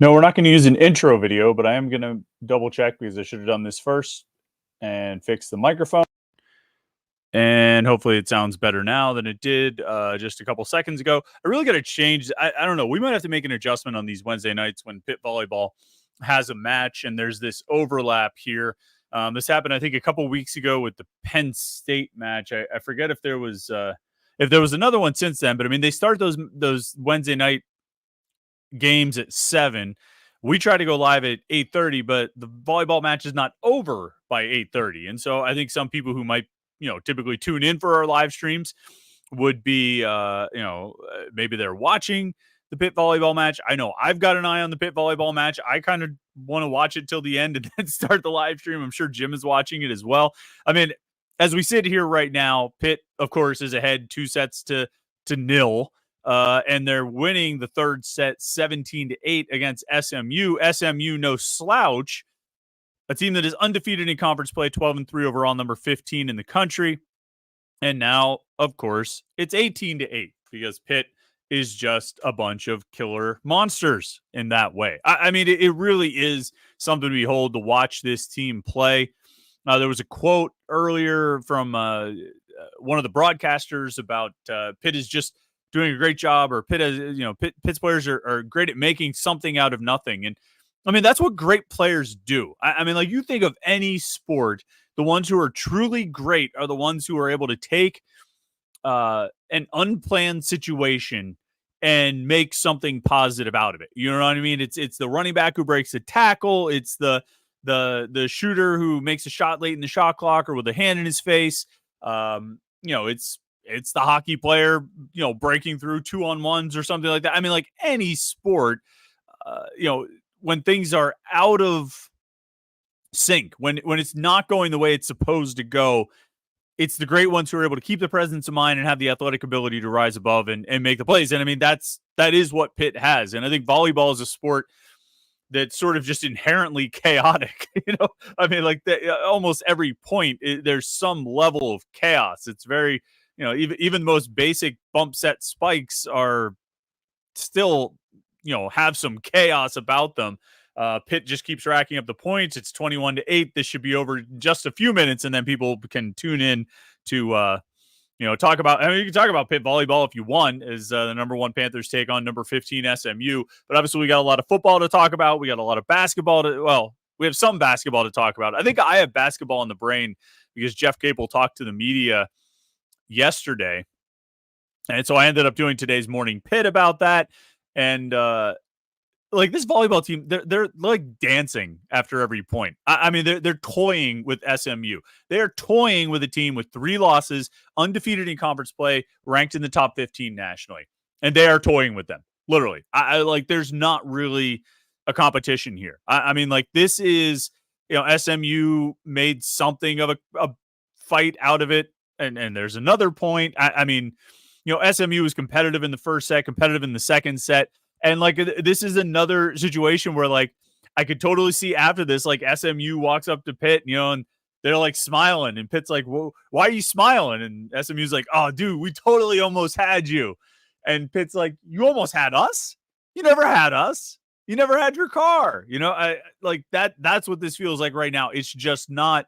No, we're not going to use an intro video, but I am going to double check because I should have done this first and fix the microphone. And hopefully it sounds better now than it did just a couple seconds ago. I really got to change. I don't know. We might have to make an adjustment on these Wednesday nights when Pitt Volleyball has a match and there's this overlap here. This happened, I think, a couple weeks ago with the Penn State match. I forget if there was another one since then, but I mean, they start those Wednesday night games at 7. We try to go live at 8:30, but the volleyball match is not over by 8:30. And so I think some people who might, typically tune in for our live streams would be, maybe they're watching the Pitt volleyball match. I know I've got an eye on the Pitt volleyball match. I kind of want to watch it till the end and then start the live stream. I'm sure Jim is watching it as well. I mean, as we sit here right now, Pitt, of course, is ahead 2-0. And they're winning the third set 17-8 against SMU. SMU, no slouch, a team that is undefeated in conference play, 12-3 overall, number 15 in the country. And now, of course, it's 18-8 because Pitt is just a bunch of killer monsters in that way. I mean, it really is something to behold to watch this team play. There was a quote earlier from one of the broadcasters about Pitt is just doing a great job, or Pitt, Pitt's players are great at making something out of nothing. And I mean, that's what great players do. I mean, like, you think of any sport, the ones who are truly great are the ones who are able to take an unplanned situation and make something positive out of it. You know what I mean? It's the running back who breaks a tackle. It's the shooter who makes a shot late in the shot clock or with a hand in his face. It's the hockey player, breaking through 2-on-1s or something like that. I mean, like any sport, when things are out of sync, when it's not going the way it's supposed to go, it's the great ones who are able to keep the presence of mind and have the athletic ability to rise above and make the plays. And I mean, that is what Pitt has. And I think volleyball is a sport that's sort of just inherently chaotic. I mean, like almost every point, there's some level of chaos. It's very, even the most basic bump set spikes are still, have some chaos about them. Pitt just keeps racking up the points. It's 21-8. This should be over in just a few minutes, and then people can tune in to, talk about. I mean, you can talk about Pitt volleyball if you want, as the number 1 Panthers take on number 15 SMU. But obviously, we got a lot of football to talk about. We got a lot of basketball we have some basketball to talk about. I think I have basketball in the brain because Jeff Capel talked to the media yesterday, and so I ended up doing today's morning Pitt about that. And like, this volleyball team, they're like dancing after every point. I mean, they're toying with SMU. They're toying with a team with 3 losses, undefeated in conference play, ranked in the top 15 nationally, and they are toying with them. Literally, I like. There's not really a competition here. I mean, like, this is, SMU made something of a fight out of it, and there's another point. I mean, SMU was competitive in the first set, competitive in the second set. And like, this is another situation where, like, I could totally see after this, like, SMU walks up to Pitt, and they're like smiling, and Pitt's like, "Whoa, why are you smiling?" And SMU's like, "Oh, dude, we totally almost had you." And Pitt's like, "You almost had us? You never had us. You never had your car." I like that. That's what this feels like right now. It's just not.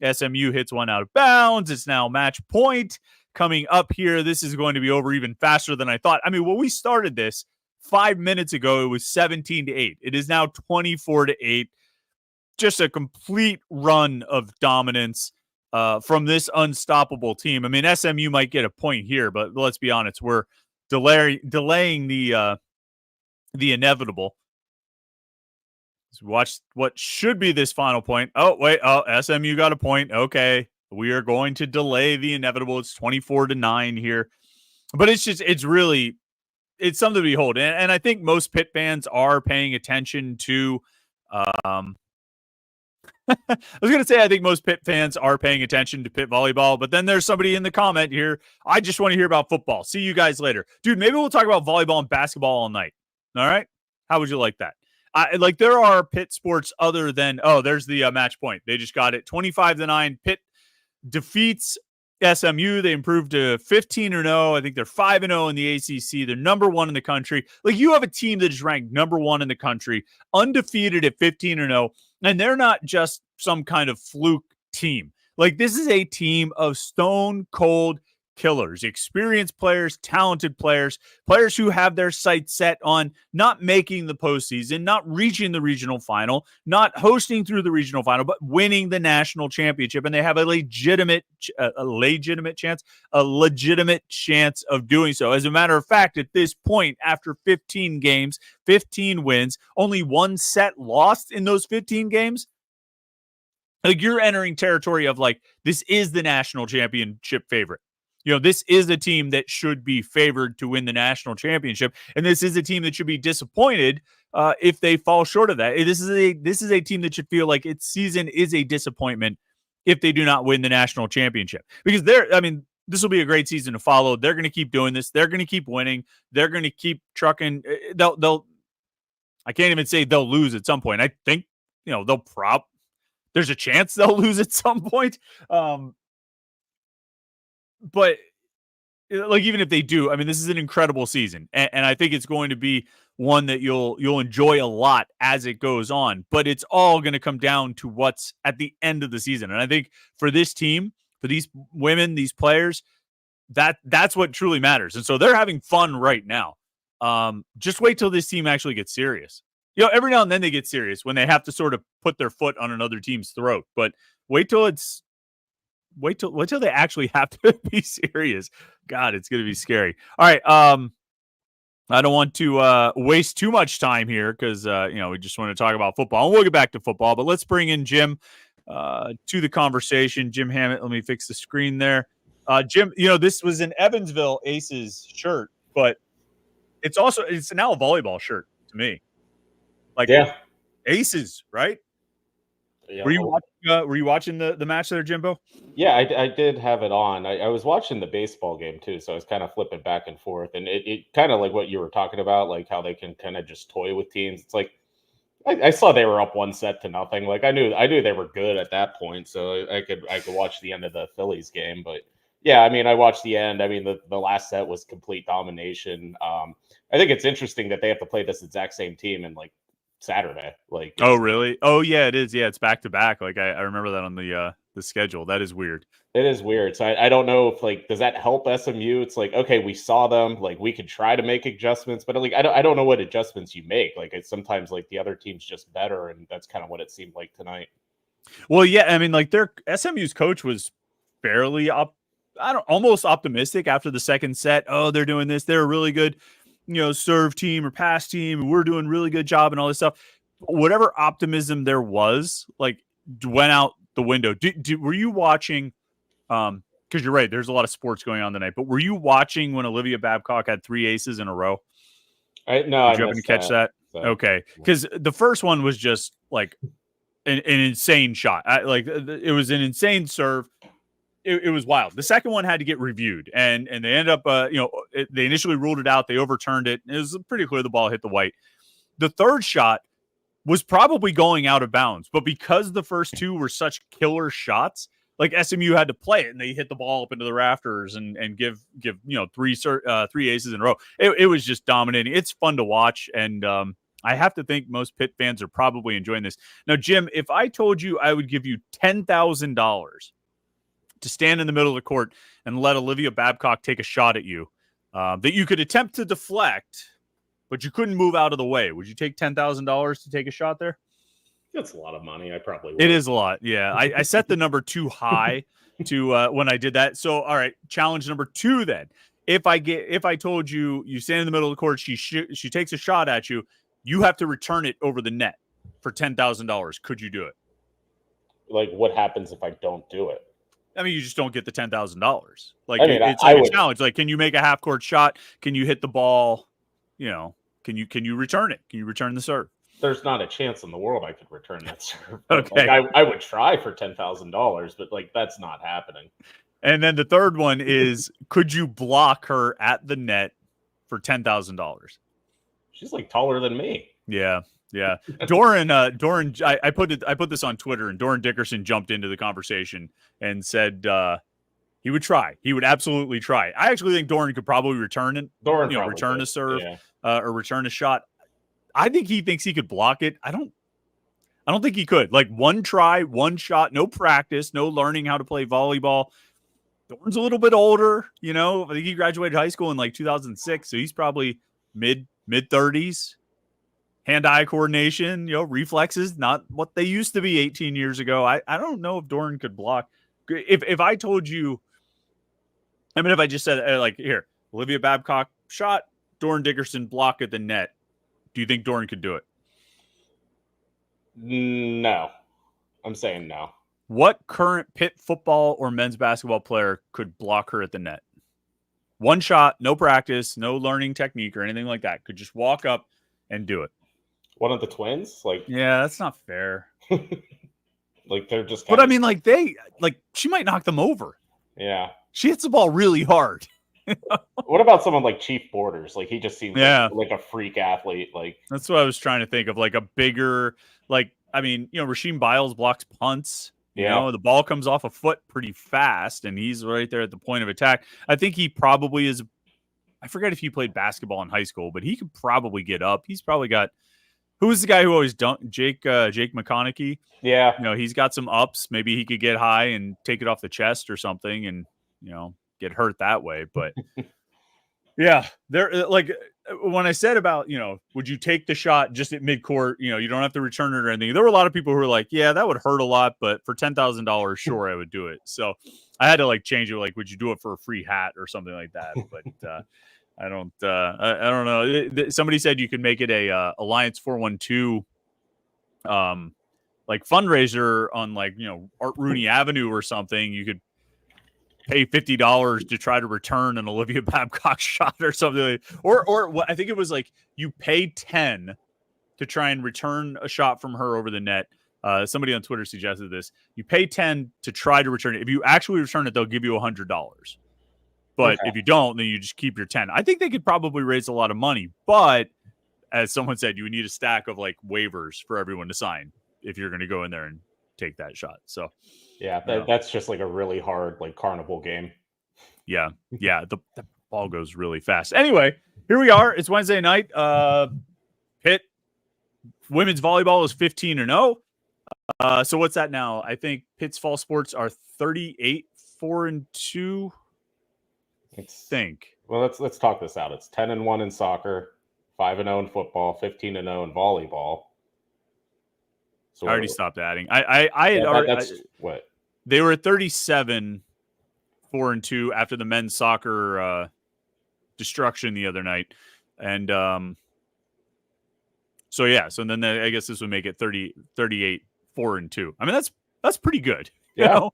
SMU hits one out of bounds. It's now match point coming up here. This is going to be over even faster than I thought. I mean, when we started this 5 minutes ago, it was 17-8. It is now 24-8. Just a complete run of dominance from this unstoppable team. I mean, SMU might get a point here, but let's be honest, we're delaying the inevitable. So watch what should be this final point. Oh, wait. Oh, SMU got a point. Okay. We are going to delay the inevitable. It's 24-9 here. But it's something to behold. And I think most Pitt fans are paying attention to I was going to say, I think most Pitt fans are paying attention to Pitt volleyball, but then there's somebody in the comment here. I just want to hear about football. See you guys later. Dude, maybe we'll talk about volleyball and basketball all night. All right? How would you like that? Like, there are Pitt sports other than, there's the match point. They just got it 25-9. Pitt defeats SMU, they improved to 15-0. I think they're 5-0 in the ACC. They're number 1 in the country. Like, you have a team that is ranked number 1 in the country, undefeated at 15-0, and they're not just some kind of fluke team. Like, this is a team of stone cold killers, experienced players, talented players, players who have their sights set on not making the postseason, not reaching the regional final, not hosting through the regional final, but winning the national championship. And they have a legitimate chance of doing so. As a matter of fact, at this point, after 15 games, 15 wins, only 1 set lost in those 15 games. Like, you're entering territory of, like, this is the national championship favorite. This is a team that should be favored to win the national championship, and this is a team that should be disappointed if they fall short of that. This is a team that should feel like its season is a disappointment if they do not win the national championship, because this will be a great season to follow. They're going to keep doing this. They're going to keep winning. They're going to keep trucking. I can't even say they'll lose at some point. I think there's a chance they'll lose at some point. But like, even if they do, this is an incredible season, and I think it's going to be one that you'll enjoy a lot as it goes on. But it's all going to come down to what's at the end of the season. And I think for this team, for these women, these players, that's what truly matters. And so they're having fun right now. Just wait till this team actually gets serious. Every now and then they get serious when they have to sort of put their foot on another team's throat. But wait till they actually have to be serious. God, it's going to be scary. All right. I don't want to waste too much time here because, we just want to talk about football. And we'll get back to football, but let's bring in Jim to the conversation. Jim Hammett, let me fix the screen there. Jim, this was an Evansville Aces shirt, but it's now a volleyball shirt to me. Like, yeah. Aces, right? Yeah. Were you watching the match there, Jimbo? Yeah, I did have it on. I was watching the baseball game too, so I was kind of flipping back and forth, and it kind of like what you were talking about, like how they can kind of just toy with teams. It's like I saw they were up 1-0. Like I knew they were good at that point, so I could watch the end of the Phillies game. But yeah, I watched the end. The last set was complete domination. I think it's interesting that they have to play this exact same team in like Saturday. Like, oh really? Oh yeah, it is. Yeah, it's back to back. Like I remember that on the schedule. That is weird. It is weird. So I don't know if, like, does that help SMU? It's like, okay, we saw them, like we could try to make adjustments, but like I don't know what adjustments you make. Like, it's sometimes like the other team's just better, and that's kind of what it seemed like tonight. Well, yeah, like their SMU's coach was fairly almost optimistic after the second set. Oh, they're doing this. They're a really good, serve team or pass team. We're doing a really good job and all this stuff. Whatever optimism there was, like, went out the window. Were you watching? Because you're right, there's a lot of sports going on tonight. But were you watching when Olivia Babcock had 3 aces in a row? No, Did you happen to catch that? So. Okay, because the first one was just like an insane shot. It was an insane serve. It was wild. The second one had to get reviewed, and they ended up, they initially ruled it out. They overturned it. It was pretty clear the ball hit the white. The third shot was probably going out of bounds, but because the first 2 were such killer shots, like SMU had to play it, and they hit the ball up into the rafters and give 3 aces in a row. It was just dominating. It's fun to watch, and I have to think most Pitt fans are probably enjoying this. Now, Jim, if I told you I would give you $10,000 to stand in the middle of the court and let Olivia Babcock take a shot at you that you could attempt to deflect, but you couldn't move out of the way, would you take $10,000 to take a shot there? That's a lot of money. I probably would. It is a lot. Yeah. I set the number too high to when I did that. So, all right. Challenge number 2 then. If I told you stand in the middle of the court, she takes a shot at you, you have to return it over the net for $10,000. Could you do it? Like, what happens if I don't do it? You just don't get the $10,000. Like, it's like a challenge. Like, can you make a half court shot? Can you hit the ball? Can you return it? Can you return the serve? There's not a chance in the world I could return that serve. Okay. Like, I would try for $10,000, but like, that's not happening. And then the third one is, could you block her at the net for $10,000? She's like taller than me. Yeah. Yeah. Doran, I put this on Twitter, and Doran Dickerson jumped into the conversation and said, He would try. He would absolutely try. I actually think Doran could probably return it. Return a serve or return a shot. I think he thinks he could block it. I don't think he could. Like one try, one shot, no practice, no learning how to play volleyball. Doran's a little bit older, I think he graduated high school in like 2006, so he's probably mid 30s. Hand-eye coordination, reflexes, not what they used to be 18 years ago. I don't know if Doran could block. If I told you, if I just said, like, here, Olivia Babcock shot, Doran Dickerson block at the net, do you think Doran could do it? No. I'm saying no. What current Pitt football or men's basketball player could block her at the net? One shot, no practice, no learning technique or anything like that. Could just walk up and do it. One of the twins? Yeah, that's not fair. They're just But I mean, she might knock them over. Yeah. She hits the ball really hard. What about someone like Chief Borders? He just seems like a freak athlete. That's what I was trying to think of, like a bigger, Rasheem Biles blocks punts. The ball comes off a foot pretty fast, and he's right there at the point of attack. I think he probably is. I forget if he played basketball in high school, but he could probably get up. He's probably got. Who was the guy who always dunked? Jake McConaughey. Yeah. He's got some ups. Maybe he could get high and take it off the chest or something, and get hurt that way. But yeah, they're when I said about, would you take the shot just at midcourt? You don't have to return it or anything. There were a lot of people who were like, yeah, that would hurt a lot, but for $10,000, sure, I would do it. So I had to change it. Would you do it for a free hat or something like that? But I don't know. Somebody said you could make it a Alliance 412 fundraiser on Art Rooney Avenue or something. You could pay $50 to try to return an Olivia Babcock shot or something. Or what I think it was you pay 10 to try and return a shot from her over the net. Somebody on Twitter suggested this. You pay 10 to try to return it. If you actually return it, they'll give you $100. But if you don't, then you just keep your 10. I think they could probably raise a lot of money. But as someone said, you would need a stack of waivers for everyone to sign if you're going to go in there and take that shot. So yeah, that's just a really hard carnival game. Yeah. The ball goes really fast. Anyway, here we are. It's Wednesday night. Pitt women's volleyball is 15-0. So what's that now? I think Pitt's fall sports are 38-4-2. Well, let's talk this out. It's 10-1 in soccer, 5-0 in football, 15-0 in volleyball. So I already stopped adding. I had already. What they were at 37-4-2 after the men's soccer destruction the other night, and so then I guess this would make it 38-4-2. I mean, that's pretty good. Yeah.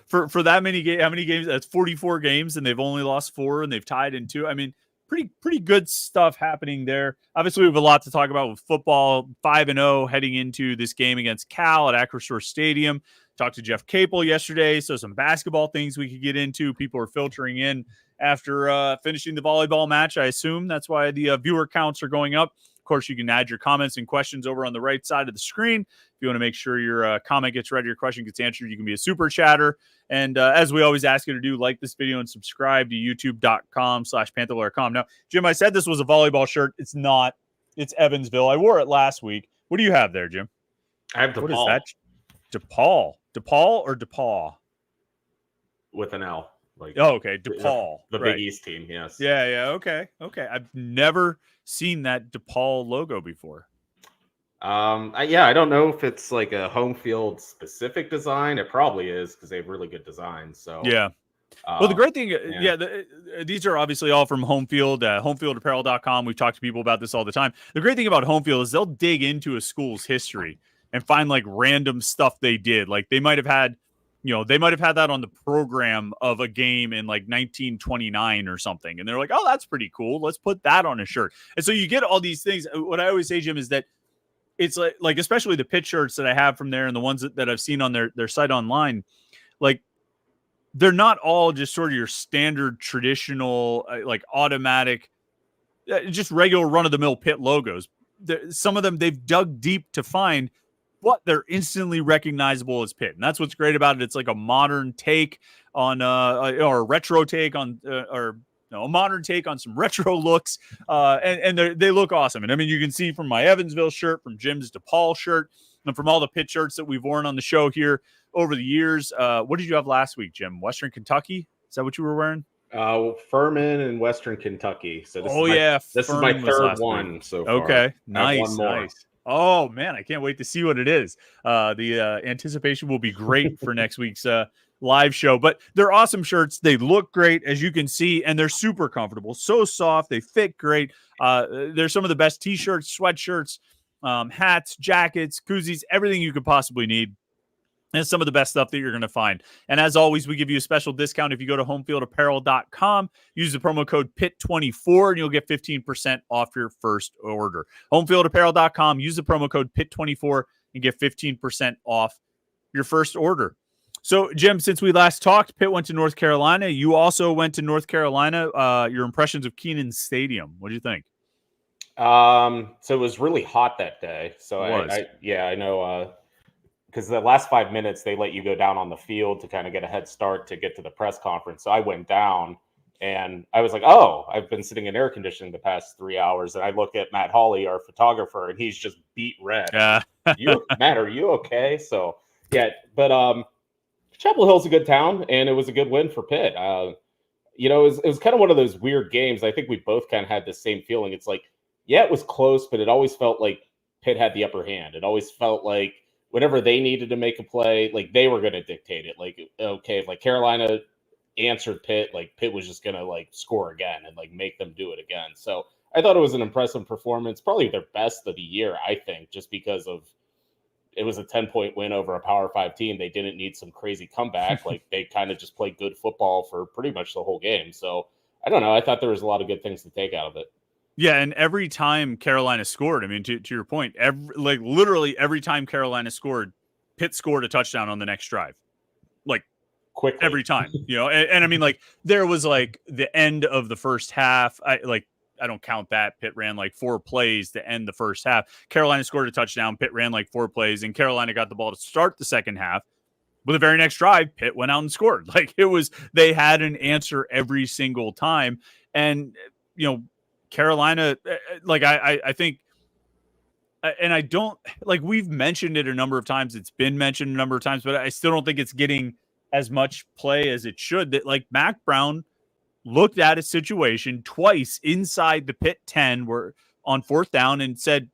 For that many games, how many games? That's 44 games, and they've only lost 4, and they've tied in 2. I mean, pretty good stuff happening there. Obviously, we have a lot to talk about with football. 5-0 heading into this game against Cal at Acrisure Stadium. Talked to Jeff Capel yesterday, so some basketball things we could get into. People are filtering in after finishing the volleyball match. I assume that's why the viewer counts are going up. Of course, you can add your comments and questions over on the right side of the screen. If you want to make sure your comment gets read, your question gets answered, you can be a super chatter. And as we always ask you to do, like this video and subscribe to youtube.com/Panther-Lair.com. Now, Jim, I said this was a volleyball shirt. It's not. It's Evansville. I wore it last week. What do you have there, Jim? I have DePaul. What is that? DePaul. DePaul or DePaul? With an L. Okay. DePaul. The Big East team, yes. Yeah. Okay. I've never seen that DePaul logo before. I don't know if it's a HomeField specific design. It probably is because they have really good designs. So yeah. Well, the great thing, these are obviously all from HomeField, HomeFieldApparel.com. We've talked to people about this all the time. The great thing about HomeField is they'll dig into a school's history and find random stuff they did. They might have had, that on the program of a game in 1929 or something. And they're like, oh, that's pretty cool. Let's put that on a shirt. And so you get all these things. What I always say, Jim, is that it's like especially the Pitt shirts that I have from there and the ones that I've seen on their site online, they're not all just sort of your standard traditional, automatic, just regular run of the mill Pitt logos. Some of them they've dug deep to find but they're instantly recognizable as Pitt. And that's what's great about it. It's like a modern take on, or a retro take on, a modern take on some retro looks. And they look awesome. And I mean, you can see from my Evansville shirt, from Jim's DePaul shirt, and from all the Pitt shirts that we've worn on the show here over the years. What did you have last week, Jim? Western Kentucky? Is that what you were wearing? Furman in Western Kentucky. So this is my third one so far. Okay, nice. Oh man, I can't wait to see what it is. The anticipation will be great for next week's live show. But they're awesome shirts. They look great, as you can see, and they're super comfortable. So soft. They fit great. They're some of the best t-shirts, sweatshirts, hats, jackets, koozies, everything you could possibly need. And some of the best stuff that you're going to find. And as always, we give you a special discount if you go to HomeFieldApparel.com. Use the promo code PIT24 and you'll get 15% off your first order. HomeFieldApparel.com. Use the promo code PIT24 and get 15% off your first order. So, Jim, since we last talked, Pitt went to North Carolina. You also went to North Carolina. Your impressions of Kenan Stadium. What do you think? So it was really hot that day. So I know. Because the last 5 minutes, they let you go down on the field to kind of get a head start to get to the press conference. So I went down and I was like, oh, I've been sitting in air conditioning the past 3 hours. And I look at Matt Hawley, our photographer, and he's just beat red. Matt, are you okay? So, yeah, but Chapel Hill's a good town, and it was a good win for Pitt. It was kind of one of those weird games. I think we both kind of had the same feeling. It's like, yeah, it was close, but it always felt like Pitt had the upper hand. It always felt like whenever they needed to make a play, like they were going to dictate it. Like, okay, if like Carolina answered Pitt, like Pitt was just going to like score again and like make them do it again. So I thought it was an impressive performance, probably their best of the year, I think, just because of it was a 10-point win over a Power 5 team. They didn't need some crazy comeback. Like they kind of just played good football for pretty much the whole game. So I don't know. I thought there was a lot of good things to take out of it. Yeah, and every time Carolina scored, I mean, to your point, literally every time Carolina scored, Pitt scored a touchdown on the next drive. Like, quickly. Every time, and I mean, like, there was, like, the end of the first half. I don't count that. Pitt ran, like, 4 plays to end the first half. Carolina scored a touchdown. Pitt ran, like, 4 plays, and Carolina got the ball to start the second half. But the very next drive, Pitt went out and scored. Like, they had an answer every single time. And, Carolina, like I think, and I don't like we've mentioned it a number of times. It's been mentioned a number of times, but I still don't think it's getting as much play as it should. That like Mac Brown looked at a situation twice inside the Pitt 10 where on 4th down and said,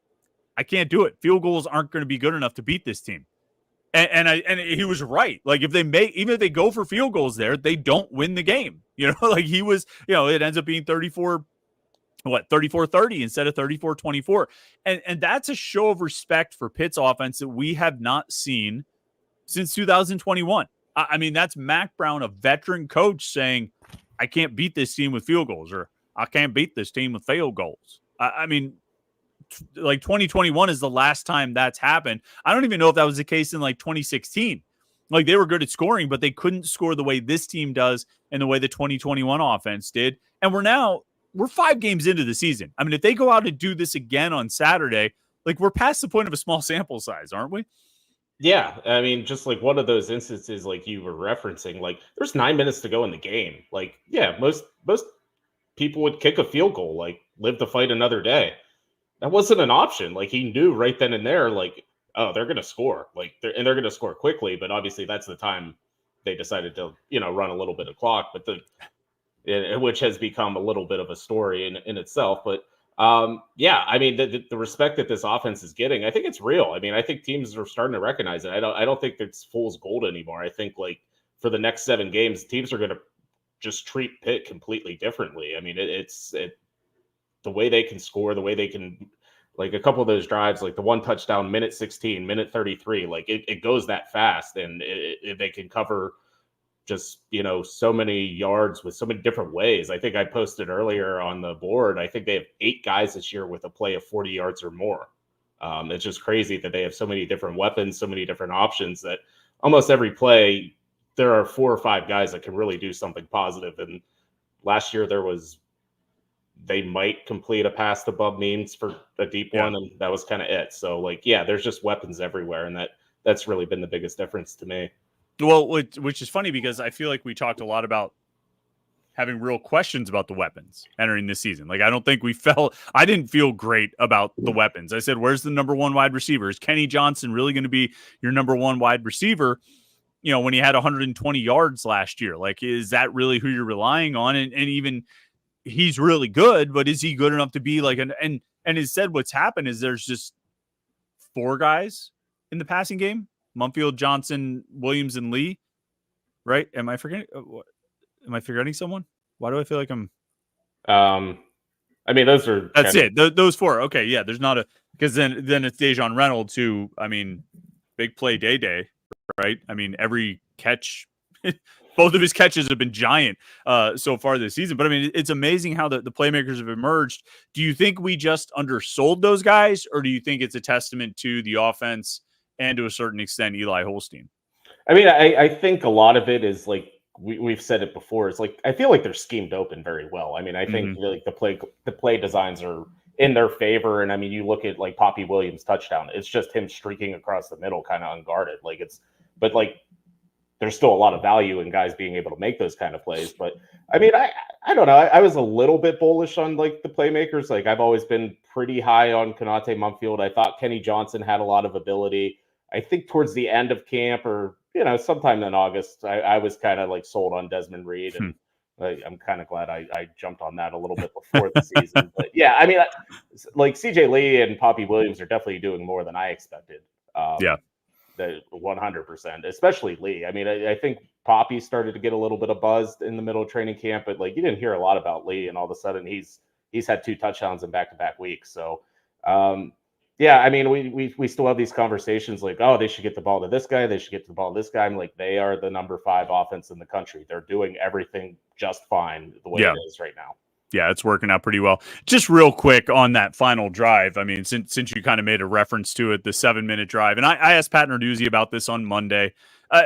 I can't do it. Field goals aren't going to be good enough to beat this team. And he was right. Like even if they go for field goals there, they don't win the game. Like he was, it ends up being 34-30 instead of 34-24. And that's a show of respect for Pitt's offense that we have not seen since 2021. I mean, that's Mac Brown, a veteran coach, saying, I can't beat this team with field goals, or I can't beat this team with field goals. I mean, like 2021 is the last time that's happened. I don't even know if that was the case in like 2016. Like they were good at scoring, but they couldn't score the way this team does and the way the 2021 offense did. And we're 5 games into the season. I mean, if they go out and do this again on Saturday, like we're past the point of a small sample size, aren't we? Yeah. I mean, just like one of those instances, like you were referencing, like there's 9 minutes to go in the game. Like, yeah, most people would kick a field goal, like live to fight another day. That wasn't an option. Like he knew right then and there, like, oh, they're going to score, like they're going to score quickly. But obviously that's the time they decided to, run a little bit of clock, but which has become a little bit of a story in itself. But yeah, I mean, the respect that this offense is getting, I think it's real. I mean, I think teams are starting to recognize it. I don't think it's fool's gold anymore. I think like for the next 7 games, teams are going to just treat Pitt completely differently. I mean, it's the way they can score, the way they can, like a couple of those drives, like the 1 touchdown, minute 16, minute 33, like it goes that fast, and they can cover just, so many yards with so many different ways. I think I posted earlier on the board, I think they have 8 guys this year with a play of 40 yards or more. It's just crazy that they have so many different weapons, so many different options that almost every play, there are 4 or 5 guys that can really do something positive. And last year there was they might complete a pass to Bub Means for a deep one, and that was kind of it. So, like, yeah, there's just weapons everywhere, and that's really been the biggest difference to me. Well, which is funny because I feel like we talked a lot about having real questions about the weapons entering this season. Like, I didn't feel great about the weapons. I said, where's the number one wide receiver? Is Kenny Johnson really going to be your number one wide receiver? You know, when he had 120 yards last year, like, is that really who you're relying on? And even he's really good, but is he good enough to be like and instead what's happened is there's just 4 guys in the passing game: Mumfield, Johnson, Williams, and Lee. Right? Am I forgetting someone? Why do I feel like I'm? I mean, that's it. Those 4. Okay, yeah. There's not because then it's Dejon Reynolds, who, I mean, big play day, right? I mean, every catch, both of his catches have been giant so far this season. But I mean, it's amazing how the playmakers have emerged. Do you think we just undersold those guys, or do you think it's a testament to the offense and to a certain extent Eli Holstein? I mean, I think a lot of it is like we've said it before. It's like I feel like they're schemed open very well. I mean, I think like the play designs are in their favor. And I mean, you look at like Poppy Williams' touchdown; it's just him streaking across the middle, kind of unguarded. But like there's still a lot of value in guys being able to make those kind of plays. But I mean, I don't know. I was a little bit bullish on like the playmakers. Like I've always been pretty high on Konate Mumfield. I thought Kenny Johnson had a lot of ability. I think towards the end of camp, or sometime in August, I was kind of like sold on Desmond Reed, and I'm kind of glad I jumped on that a little bit before the season. But yeah, I mean, like CJ Lee and Poppy Williams are definitely doing more than I expected. The 100%, especially Lee. I mean, I think Poppy started to get a little bit of buzz in the middle of training camp, but like you didn't hear a lot about Lee, and all of a sudden he's had 2 touchdowns in back-to-back weeks. So. Yeah, I mean, we still have these conversations like, oh, they should get the ball to this guy. They should get the ball to this guy. I'm like, they are the number 5 offense in the country. They're doing everything just fine the way it is right now. Yeah, it's working out pretty well. Just real quick on that final drive. I mean, since you kind of made a reference to it, the 7-minute drive. And I asked Pat Narduzzi about this on Monday,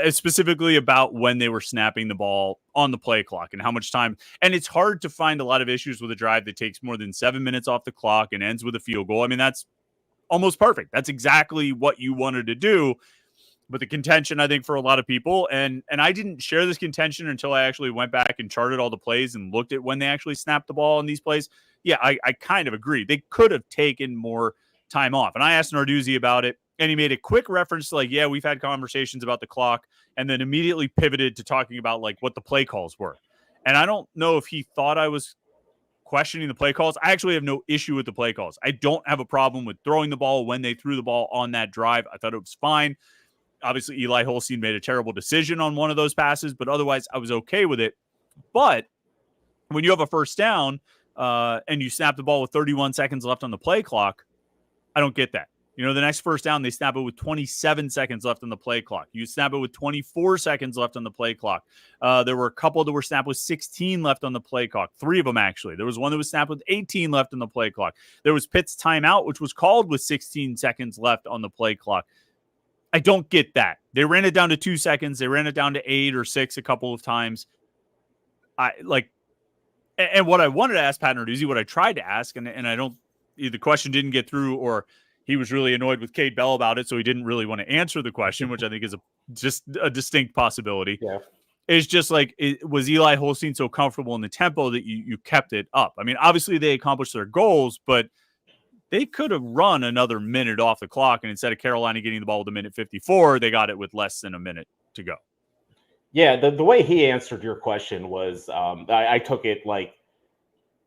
specifically about when they were snapping the ball on the play clock and how much time. And it's hard to find a lot of issues with a drive that takes more than 7 minutes off the clock and ends with a field goal. I mean, that's almost perfect. That's exactly what you wanted to do. But the contention, I think, for a lot of people, and I didn't share this contention until I actually went back and charted all the plays and looked at when they actually snapped the ball in these plays. Yeah, I kind of agree. They could have taken more time off. And I asked Narduzzi about it, and he made a quick reference to like, yeah, we've had conversations about the clock, and then immediately pivoted to talking about like what the play calls were. And I don't know if he thought I was questioning the play calls. I actually have no issue with the play calls. I don't have a problem with throwing the ball when they threw the ball on that drive. I thought it was fine. Obviously, Eli Holstein made a terrible decision on one of those passes, but otherwise I was okay with it. But when you have a first down and you snap the ball with 31 seconds left on the play clock, I don't get that. The next first down, they snap it with 27 seconds left on the play clock. You snap it with 24 seconds left on the play clock. There were a couple that were snapped with 16 left on the play clock. 3 of them, actually. There was one that was snapped with 18 left on the play clock. There was Pitt's timeout, which was called with 16 seconds left on the play clock. I don't get that. They ran it down to 2 seconds. They ran it down to 8 or 6 a couple of times. And what I wanted to ask Pat Narduzzi, what I tried to ask, and I don't, the question didn't get through, or he was really annoyed with Cade Bell about it, so he didn't really want to answer the question, which I think is just a distinct possibility. Yeah. It's just like, was Eli Holstein so comfortable in the tempo that you kept it up? I mean, obviously they accomplished their goals, but they could have run another minute off the clock, and instead of Carolina getting the ball with 1:54, they got it with less than a minute to go. Yeah, the way he answered your question was, I took it like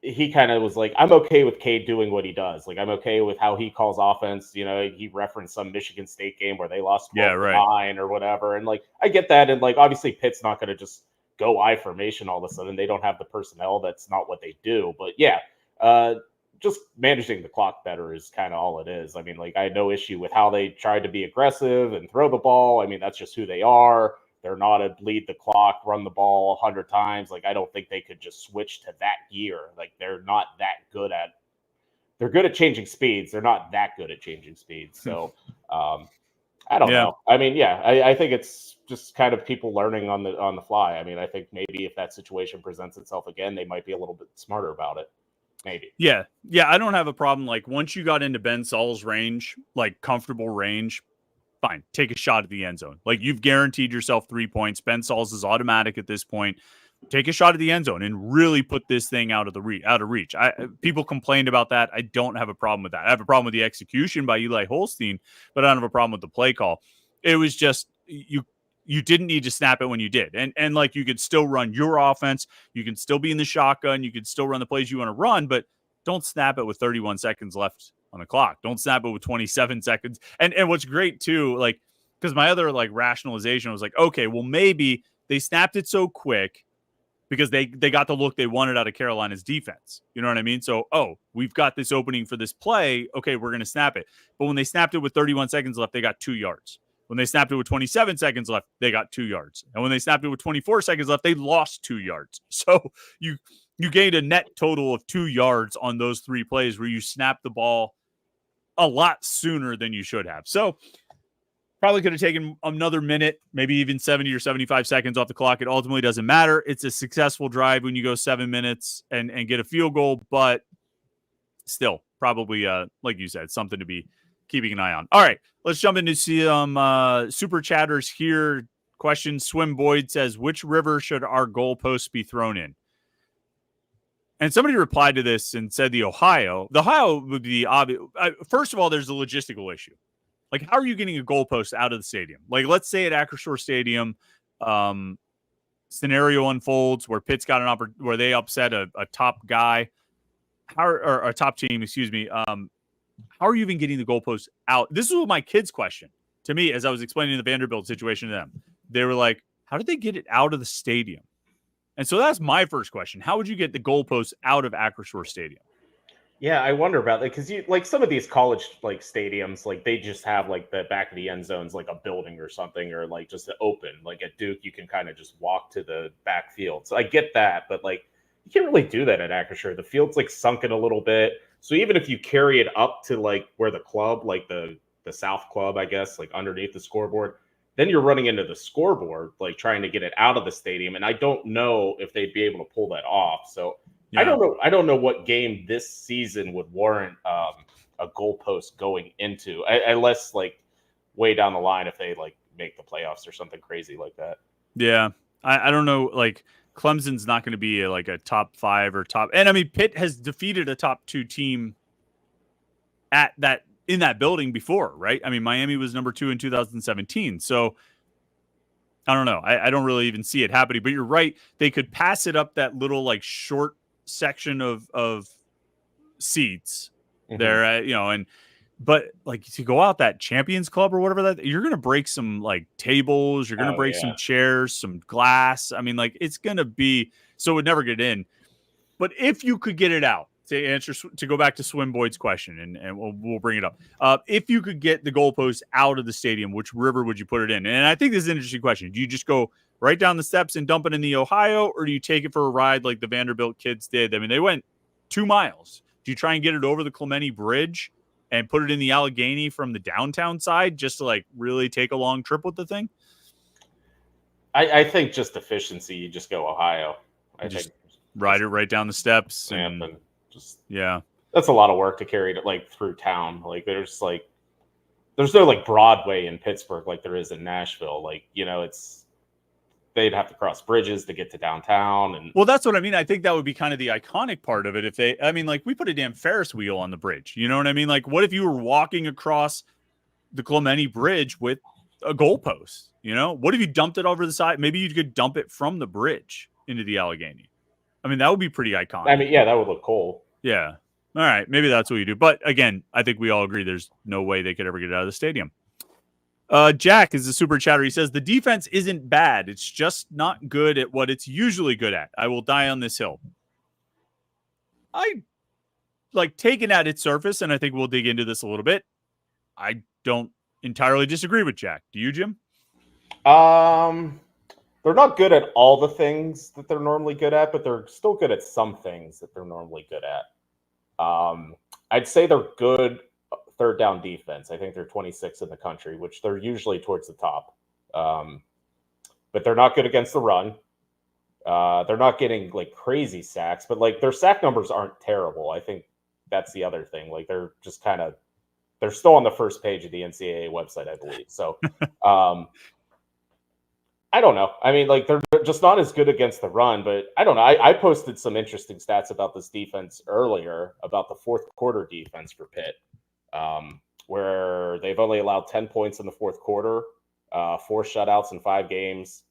he kind of was like, I'm okay with Cade doing what he does. Like, I'm okay with how he calls offense. He referenced some Michigan State game where they lost 12-9 or whatever. And like, I get that. And like, obviously Pitt's not going to just go I formation all of a sudden. They don't have the personnel. That's not what they do. But yeah, just managing the clock better is kind of all it is. I mean, like, I had no issue with how they tried to be aggressive and throw the ball. I mean, that's just who they are. They're not a bleed the clock, run the ball 100 times. Like, I don't think they could just switch to that gear. Like, they're not that good at – they're good at changing speeds. They're not that good at changing speeds. So, I don't know. I mean, yeah, I think it's just kind of people learning on the fly. I mean, I think maybe if that situation presents itself again, they might be a little bit smarter about it. maybe. Yeah. I don't have a problem. Like once you got into Ben Saul's range, like comfortable range, fine, take a shot at the end zone. Like you've guaranteed yourself 3 points. Ben Saul's is automatic at this point. Take a shot at the end zone and really put this thing out of reach. People complained about that. I don't have a problem with that. I have a problem with the execution by Eli Holstein, but I don't have a problem with the play call. It was just you didn't need to snap it when you did. And like you could still run your offense. You can still be in the shotgun. You could still run the plays you want to run, but don't snap it with 31 seconds left on the clock. Don't snap it with 27 seconds. And what's great too, like, because my other like rationalization was like, okay, well, maybe they snapped it so quick because they got the look they wanted out of Carolina's defense. You know what I mean? So, we've got this opening for this play. Okay, we're going to snap it. But when they snapped it with 31 seconds left, they got 2 yards. When they snapped it with 27 seconds left, they got 2 yards. And when they snapped it with 24 seconds left, they lost 2 yards. So you gained a net total of 2 yards on those 3 plays where you snapped the ball a lot sooner than you should have. So probably could have taken another minute, maybe even 70 or 75 seconds off the clock. It ultimately doesn't matter. It's a successful drive when you go 7 minutes and get a field goal, but still probably, like you said, something to be keeping an eye on. All right, let's jump into some super chatters here. Question, Swim Boyd says, which river should our goalposts be thrown in? And somebody replied to this and said the Ohio. The Ohio would be obvious. First of all, there's a logistical issue. Like, how are you getting a goalpost out of the stadium? Like, let's say at Acrisure Stadium, scenario unfolds where Pitt's got an where they upset a top guy, or a top team, excuse me. How are you even getting the goalpost out? This was my kids' question to me as I was explaining the Vanderbilt situation to them. They were like, how did they get it out of the stadium? And so that's my first question. How would you get the goalpost out of Acrisure Stadium? Yeah, I wonder about that because you like some of these college like stadiums, like they just have like the back of the end zones, like a building or something, or like just open. Like at Duke, you can kind of just walk to the back field. So I get that, but like you can't really do that at Acrisure. The field's like sunken a little bit. So even if you carry it up to like where the club, like the South Club, I guess, like underneath the scoreboard, then you're running into the scoreboard, like trying to get it out of the stadium. And I don't know if they'd be able to pull that off. So yeah. I don't know what game this season would warrant a goalpost going into, unless like way down the line if they like make the playoffs or something crazy like that. Yeah, I don't know. Like Clemson's not going to be like a top 5 or top, and I mean Pitt has defeated a top 2 team at that in that building before, right? I mean Miami was number 2 in 2017, so. I don't know. I don't really even see it happening, but you're right. They could pass it up that little like short section of seats there, but like to go out that Champions Club or whatever that you're going to break some like tables, you're going to break some chairs, some glass. I mean, like it's going to be, so it would never get in. But if you could get it out, to go back to Swim Boyd's question, and we'll bring it up. If you could get the goalpost out of the stadium, which river would you put it in? And I think this is an interesting question. Do you just go right down the steps and dump it in the Ohio, or do you take it for a ride like the Vanderbilt kids did? I mean, they went 2 miles. Do you try and get it over the Clemente Bridge and put it in the Allegheny from the downtown side just to like really take a long trip with the thing? I think just efficiency, you just go Ohio. I think ride it right down the steps. And yeah, that's a lot of work to carry it like through town. Like there's no like Broadway in Pittsburgh like there is in Nashville. Like, they'd have to cross bridges to get to downtown. And well, that's what I mean. I think that would be kind of the iconic part of it. Like we put a damn Ferris wheel on the bridge. You know what I mean? Like what if you were walking across the Clemente Bridge with a goalpost? What if you dumped it over the side? Maybe you could dump it from the bridge into the Allegheny. I mean, that would be pretty iconic. I mean, yeah, that would look cool. Yeah. All right. Maybe that's what you do. But again, I think we all agree there's no way they could ever get it out of the stadium. Jack is a super chatter. He says, the defense isn't bad. It's just not good at what it's usually good at. I will die on this hill. I like taken at its surface, and I think we'll dig into this a little bit. I don't entirely disagree with Jack. Do you, Jim? They're not good at all the things that they're normally good at, but they're still good at some things that they're normally good at. I'd say they're good third down defense. I think they're 26th in the country, which they're usually towards the top. But they're not good against the run. They're not getting like crazy sacks, but like their sack numbers aren't terrible. I think that's the other thing. Like they're just they're still on the first page of the NCAA website, I believe. So I don't know. I mean, like they're just not as good against the run, but I don't know. I posted some interesting stats about this defense earlier about the fourth quarter defense for Pitt, where they've only allowed 10 points in the fourth quarter, 4 shutouts in 5 games,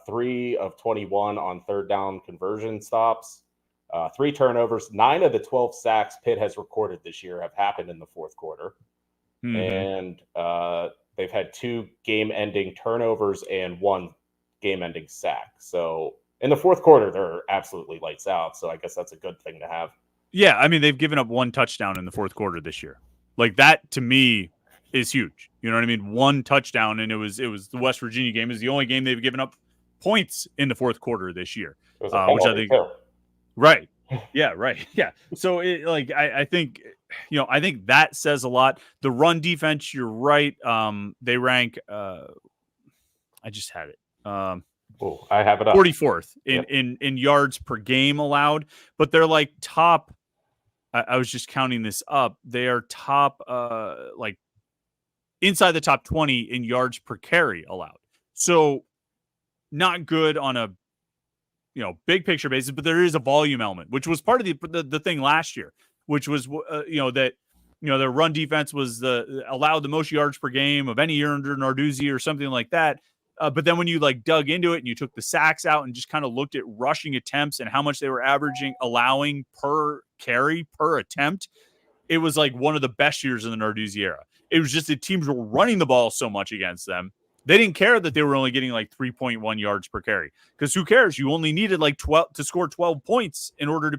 3 of 21 on third down conversion stops, 3 turnovers. 9 of the 12 sacks Pitt has recorded this year have happened in the fourth quarter. And they've had 2 game-ending turnovers and 1 game-ending sack. So in the fourth quarter, they're absolutely lights out. So I guess that's a good thing to have. Yeah, I mean, they've given up 1 touchdown in the fourth quarter this year. Like that to me is huge. You know what I mean? 1 touchdown, and it was the West Virginia game. Is the only game they've given up points in the fourth quarter this year, which I think right. Yeah, right. Yeah. So I think, I think that says a lot. The run defense, you're right. They rank. I just had it. I have it up. 44th in yards per game allowed, but they're like top. I was just counting this up. They are top, like inside the top 20 in yards per carry allowed. So not good on a big picture basis, but there is a volume element, which was part of the thing last year, which was that their run defense was allowed the most yards per game of any year under Narduzzi or something like that. But then when you like dug into it and you took the sacks out and just kind of looked at rushing attempts and how much they were allowing per carry per attempt, it was like one of the best years in the Narduzzi era. It was just that teams were running the ball so much against them. They didn't care that they were only getting like 3.1 yards per carry, because who cares? You only needed like 12 to score 12 points in order to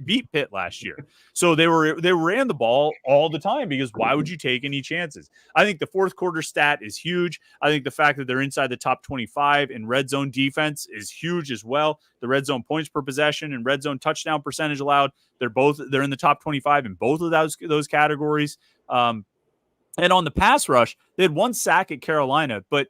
beat Pitt last year. So they ran the ball all the time, because why would you take any chances? I think the fourth quarter stat is huge. I think the fact that they're inside the top 25 in red zone defense is huge as well. The red zone points per possession and red zone touchdown percentage allowed, they're in the top 25 in both of those categories. And on the pass rush, they had 1 sack at Carolina, but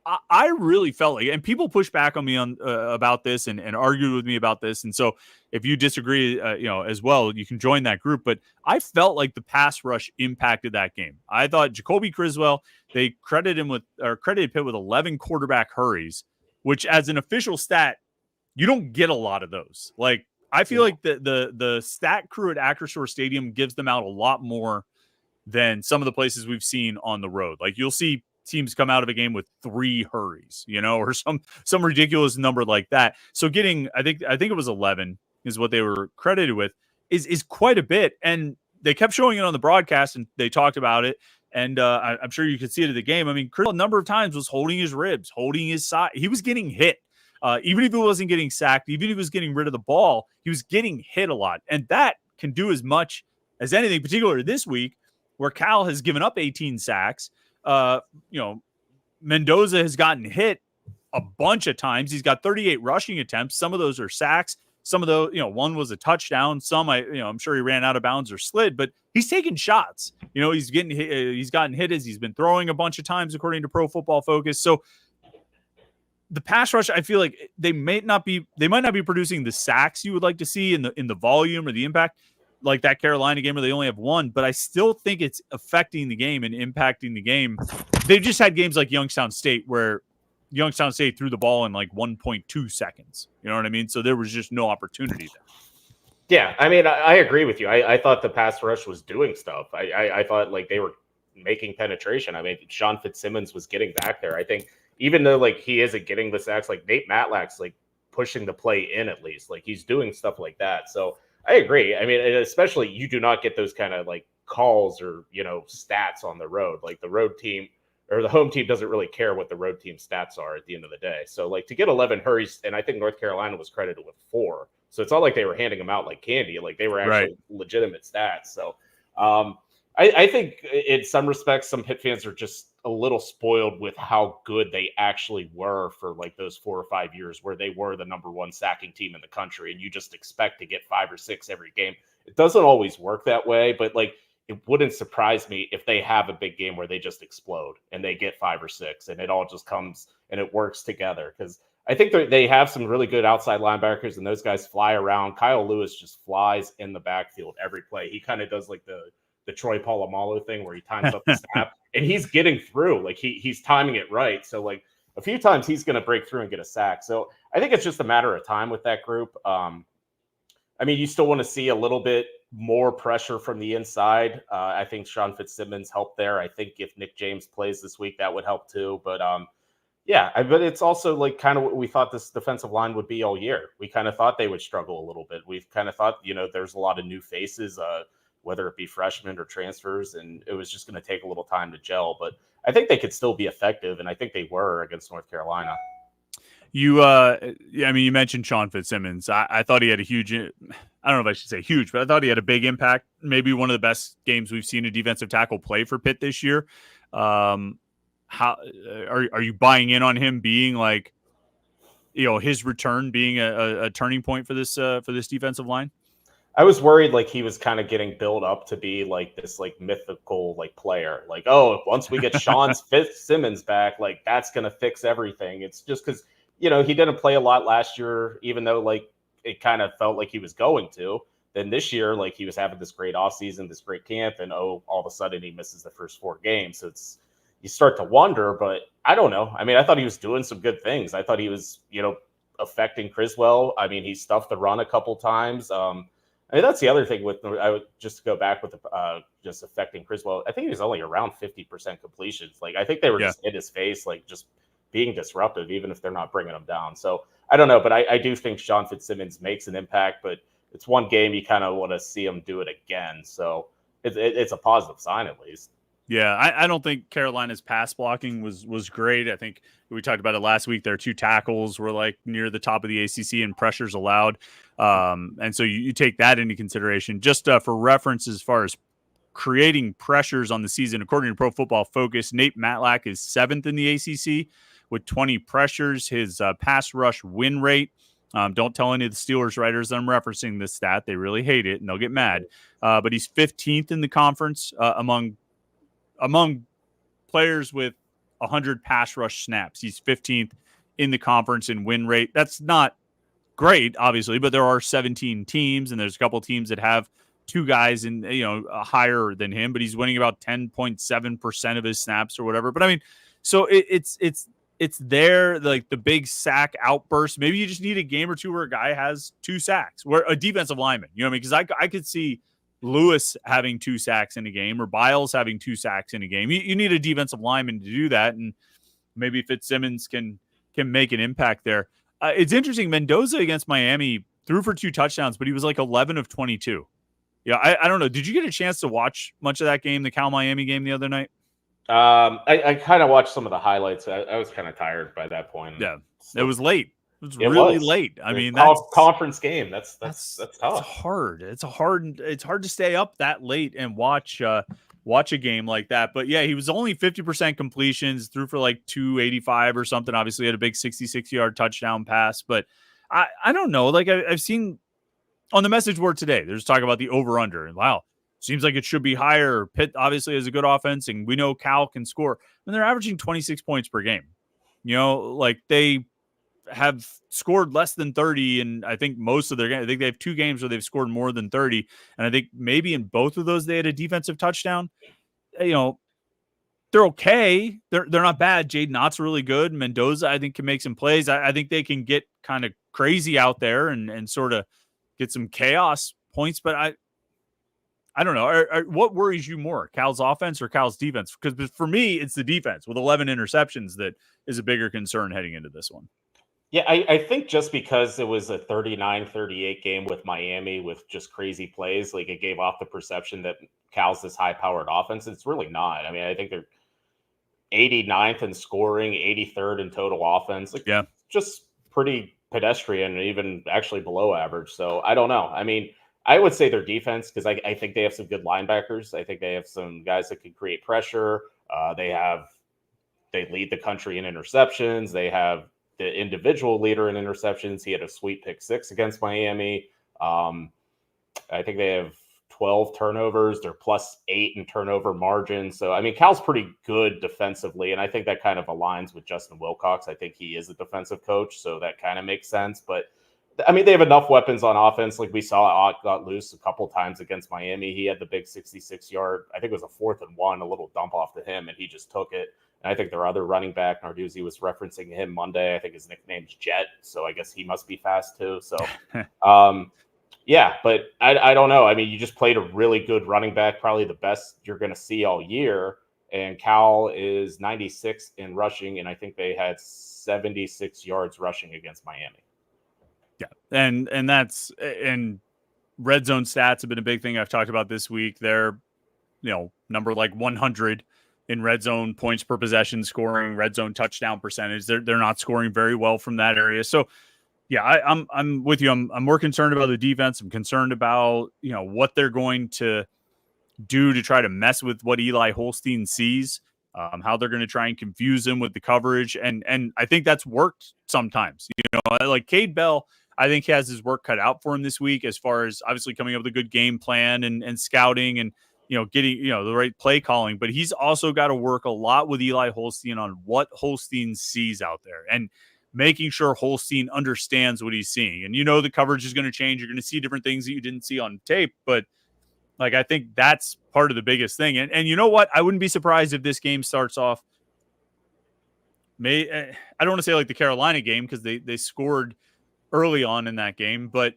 I really felt like, and people push back on me about this and argue with me about this. And so if you disagree, as well, you can join that group. But I felt like the pass rush impacted that game. I thought Jacoby Criswell, they credited Pitt with 11 quarterback hurries, which as an official stat, you don't get a lot of those. Like, I feel like the stat crew at Acrisure Stadium gives them out a lot more than some of the places we've seen on the road. Like, you'll see teams come out of a game with 3 hurries, or some ridiculous number like that. So getting, I think it was 11 is what they were credited with, is quite a bit. And they kept showing it on the broadcast and they talked about it. And I'm sure you could see it at the game. I mean, Chris a number of times was holding his ribs, holding his side. He was getting hit. Even if he wasn't getting sacked, even if he was getting rid of the ball, he was getting hit a lot. And that can do as much as anything, particularly this week, where Cal has given up 18 sacks. Mendoza has gotten hit a bunch of times. He's got 38 rushing attempts. Some of those are sacks. Some of those, one was a touchdown. Some, I'm sure he ran out of bounds or slid, but he's taking shots. He's gotten hit as he's been throwing a bunch of times, according to Pro Football Focus. So the pass rush, I feel like they might not be producing the sacks you would like to see in the volume or the impact, like that Carolina game where they only have 1, but I still think it's affecting the game and impacting the game. They've just had games like Youngstown State, where Youngstown State threw the ball in like 1.2 seconds. You know what I mean? So there was just no opportunity there. Yeah, I mean, I agree with you. I thought the pass rush was doing stuff. I thought like they were making penetration. I mean, Sean Fitzsimmons was getting back there. I think even though like he isn't getting the sacks, like Nate Matlack's like pushing the play in at least. Like he's doing stuff like that. So I agree. I mean, especially you do not get those kind of like calls or, stats on the road. Like the road team or the home team doesn't really care what the road team stats are at the end of the day. So like to get 11 hurries, and I think North Carolina was credited with 4. So it's not like they were handing them out like candy. Like they were actually legitimate stats. So I think in some respects, some Pitt fans are just a little spoiled with how good they actually were for like those 4 or 5 years where they were the number 1 sacking team in the country. And you just expect to get 5 or 6 every game. It doesn't always work that way, but like it wouldn't surprise me if they have a big game where they just explode and they get 5 or 6 and it all just comes and it works together. Because I think they have some really good outside linebackers, and those guys fly around. Kyle Lewis just flies in the backfield every play. He kind of does like the Troy Polamalu thing where he times up the snap, and he's getting through. Like he's timing it right. So like a few times he's going to break through and get a sack. So I think it's just a matter of time with that group. I mean, you still want to see a little bit more pressure from the inside. I think Sean Fitzsimmons helped there. I think if Nick James plays this week, that would help too. But yeah, but it's also like kind of what we thought this defensive line would be all year. We kind of thought they would struggle a little bit. We've kind of thought, there's a lot of new faces, whether it be freshmen or transfers, and it was just going to take a little time to gel. But I think they could still be effective, and I think they were against North Carolina. You mentioned Sean Fitzsimmons. I thought he had a huge, I don't know if I should say huge, but I thought he had a big impact. Maybe one of the best games we've seen a defensive tackle play for Pitt this year. How are you buying in on him being like, his return being a turning point for this defensive line? I was worried like he was kind of getting built up to be like this like mythical like player. Like, oh, once we get Sean Fitzsimmons back, like that's gonna fix everything. It's just because he didn't play a lot last year, even though like it kind of felt like he was going to. Then this year, like he was having this great offseason, this great camp, and all of a sudden he misses the first 4 games. So you start to wonder, but I don't know. I mean, I thought he was doing some good things. I thought he was, affecting Criswell. I mean, he stuffed the run a couple times. I mean, that's the other thing with I would just go back with just affecting Criswell. I think he was only around 50% completions. Like I think they were just in his face, like just being disruptive, even if they're not bringing him down. So I don't know, but I do think Sean Fitzsimmons makes an impact, but it's one game you kind of want to see him do it again. So it's a positive sign at least. Yeah, I don't think Carolina's pass blocking was great. I think we talked about it last week. Their 2 tackles were like near the top of the ACC and pressures allowed. And so you take that into consideration. Just for reference, as far as creating pressures on the season, according to Pro Football Focus, Nate Matlack is 7th in the ACC with 20 pressures. His pass rush win rate, don't tell any of the Steelers writers that I'm referencing this stat. They really hate it and they'll get mad. But he's 15th in the conference among players with 100 pass rush snaps. He's 15th in the conference in win rate. That's not great, obviously, but there are 17 teams, and there's a couple of teams that have 2 guys in higher than him, but he's winning about 10.7% of his snaps or whatever. But I mean, so it's there, like the big sack outburst. Maybe you just need a game or 2 where a guy has 2 sacks, where a defensive lineman, you know what I mean? Because I could see Lewis having 2 sacks in a game or Biles having 2 sacks in a game. You need a defensive lineman to do that, and maybe Fitzsimmons can make an impact there. It's interesting. Mendoza against Miami threw for 2 touchdowns, but he was like 11 of 22. Yeah, I don't know. Did you get a chance to watch much of that game, the Cal-Miami game the other night? I kind of watched some of the highlights. I was kind of tired by that point. Yeah, it was late. It was late. I mean, that's conference game. That's tough. It's hard to stay up that late and watch a game like that. But yeah, he was only 50% completions, threw for like 285 or something. Obviously, had a big 66-yard touchdown pass. But I don't know. Like I've seen on the message board today, there's talk about the over/under, and wow, seems like it should be higher. Pitt obviously has a good offense, and we know Cal can score. And they're averaging 26 points per game. Like they have scored less than 30, and I think most of their games, I think they have 2 games where they've scored more than 30, and I think maybe in both of those they had a defensive touchdown. They're okay. They're not bad. Jaden Ott's really good. Mendoza, I think, can make some plays. I think they can get kind of crazy out there and sort of get some chaos points, but I don't know. What worries you more, Cal's offense or Cal's defense? Because for me, it's the defense with 11 interceptions that is a bigger concern heading into this one. Yeah, I think just because it was a 39-38 game with Miami with just crazy plays, like it gave off the perception that Cal's this high-powered offense. It's really not. I mean, I think they're 89th in scoring, 83rd in total offense. Like, yeah, just pretty pedestrian, even actually below average. So I don't know. I mean, I would say their defense, because I think they have some good linebackers. I think they have some guys that can create pressure. They lead the country in interceptions. They have the individual leader in interceptions. He had a sweet pick 6 against Miami. I think they have 12 turnovers. They're +8 in turnover margin. So, I mean, Cal's pretty good defensively, and I think that kind of aligns with Justin Wilcox. I think he is a defensive coach, so that kind of makes sense. But, I mean, they have enough weapons on offense. Like we saw, Ott got loose a couple times against Miami. He had the big 66-yard, I think it was a 4th and 1, a little dump off to him, and he just took it. And I think their other running back, Narduzzi, was referencing him Monday. I think his nickname's Jet, so I guess he must be fast too. So, yeah, but I don't know. I mean, you just played a really good running back, probably the best you're going to see all year. And Cal is 96 in rushing, and I think they had 76 yards rushing against Miami. Yeah, and red zone stats have been a big thing I've talked about this week. They're, number like 100 in red zone points per possession scoring, red zone touchdown percentage. They're not scoring very well from that area. So, yeah, I'm with you. I'm more concerned about the defense. I'm concerned about, what they're going to do to try to mess with what Eli Holstein sees, how they're going to try and confuse him with the coverage. And I think that's worked sometimes. Like Cade Bell, I think he has his work cut out for him this week as far as obviously coming up with a good game plan and scouting and, getting, the right play calling. But he's also got to work a lot with Eli Holstein on what Holstein sees out there and making sure Holstein understands what he's seeing. And, the coverage is going to change. You're going to see different things that you didn't see on tape. But, I think that's part of the biggest thing. And you know what? I wouldn't be surprised if this game starts off. I don't want to say like the Carolina game because they scored early on in that game. But,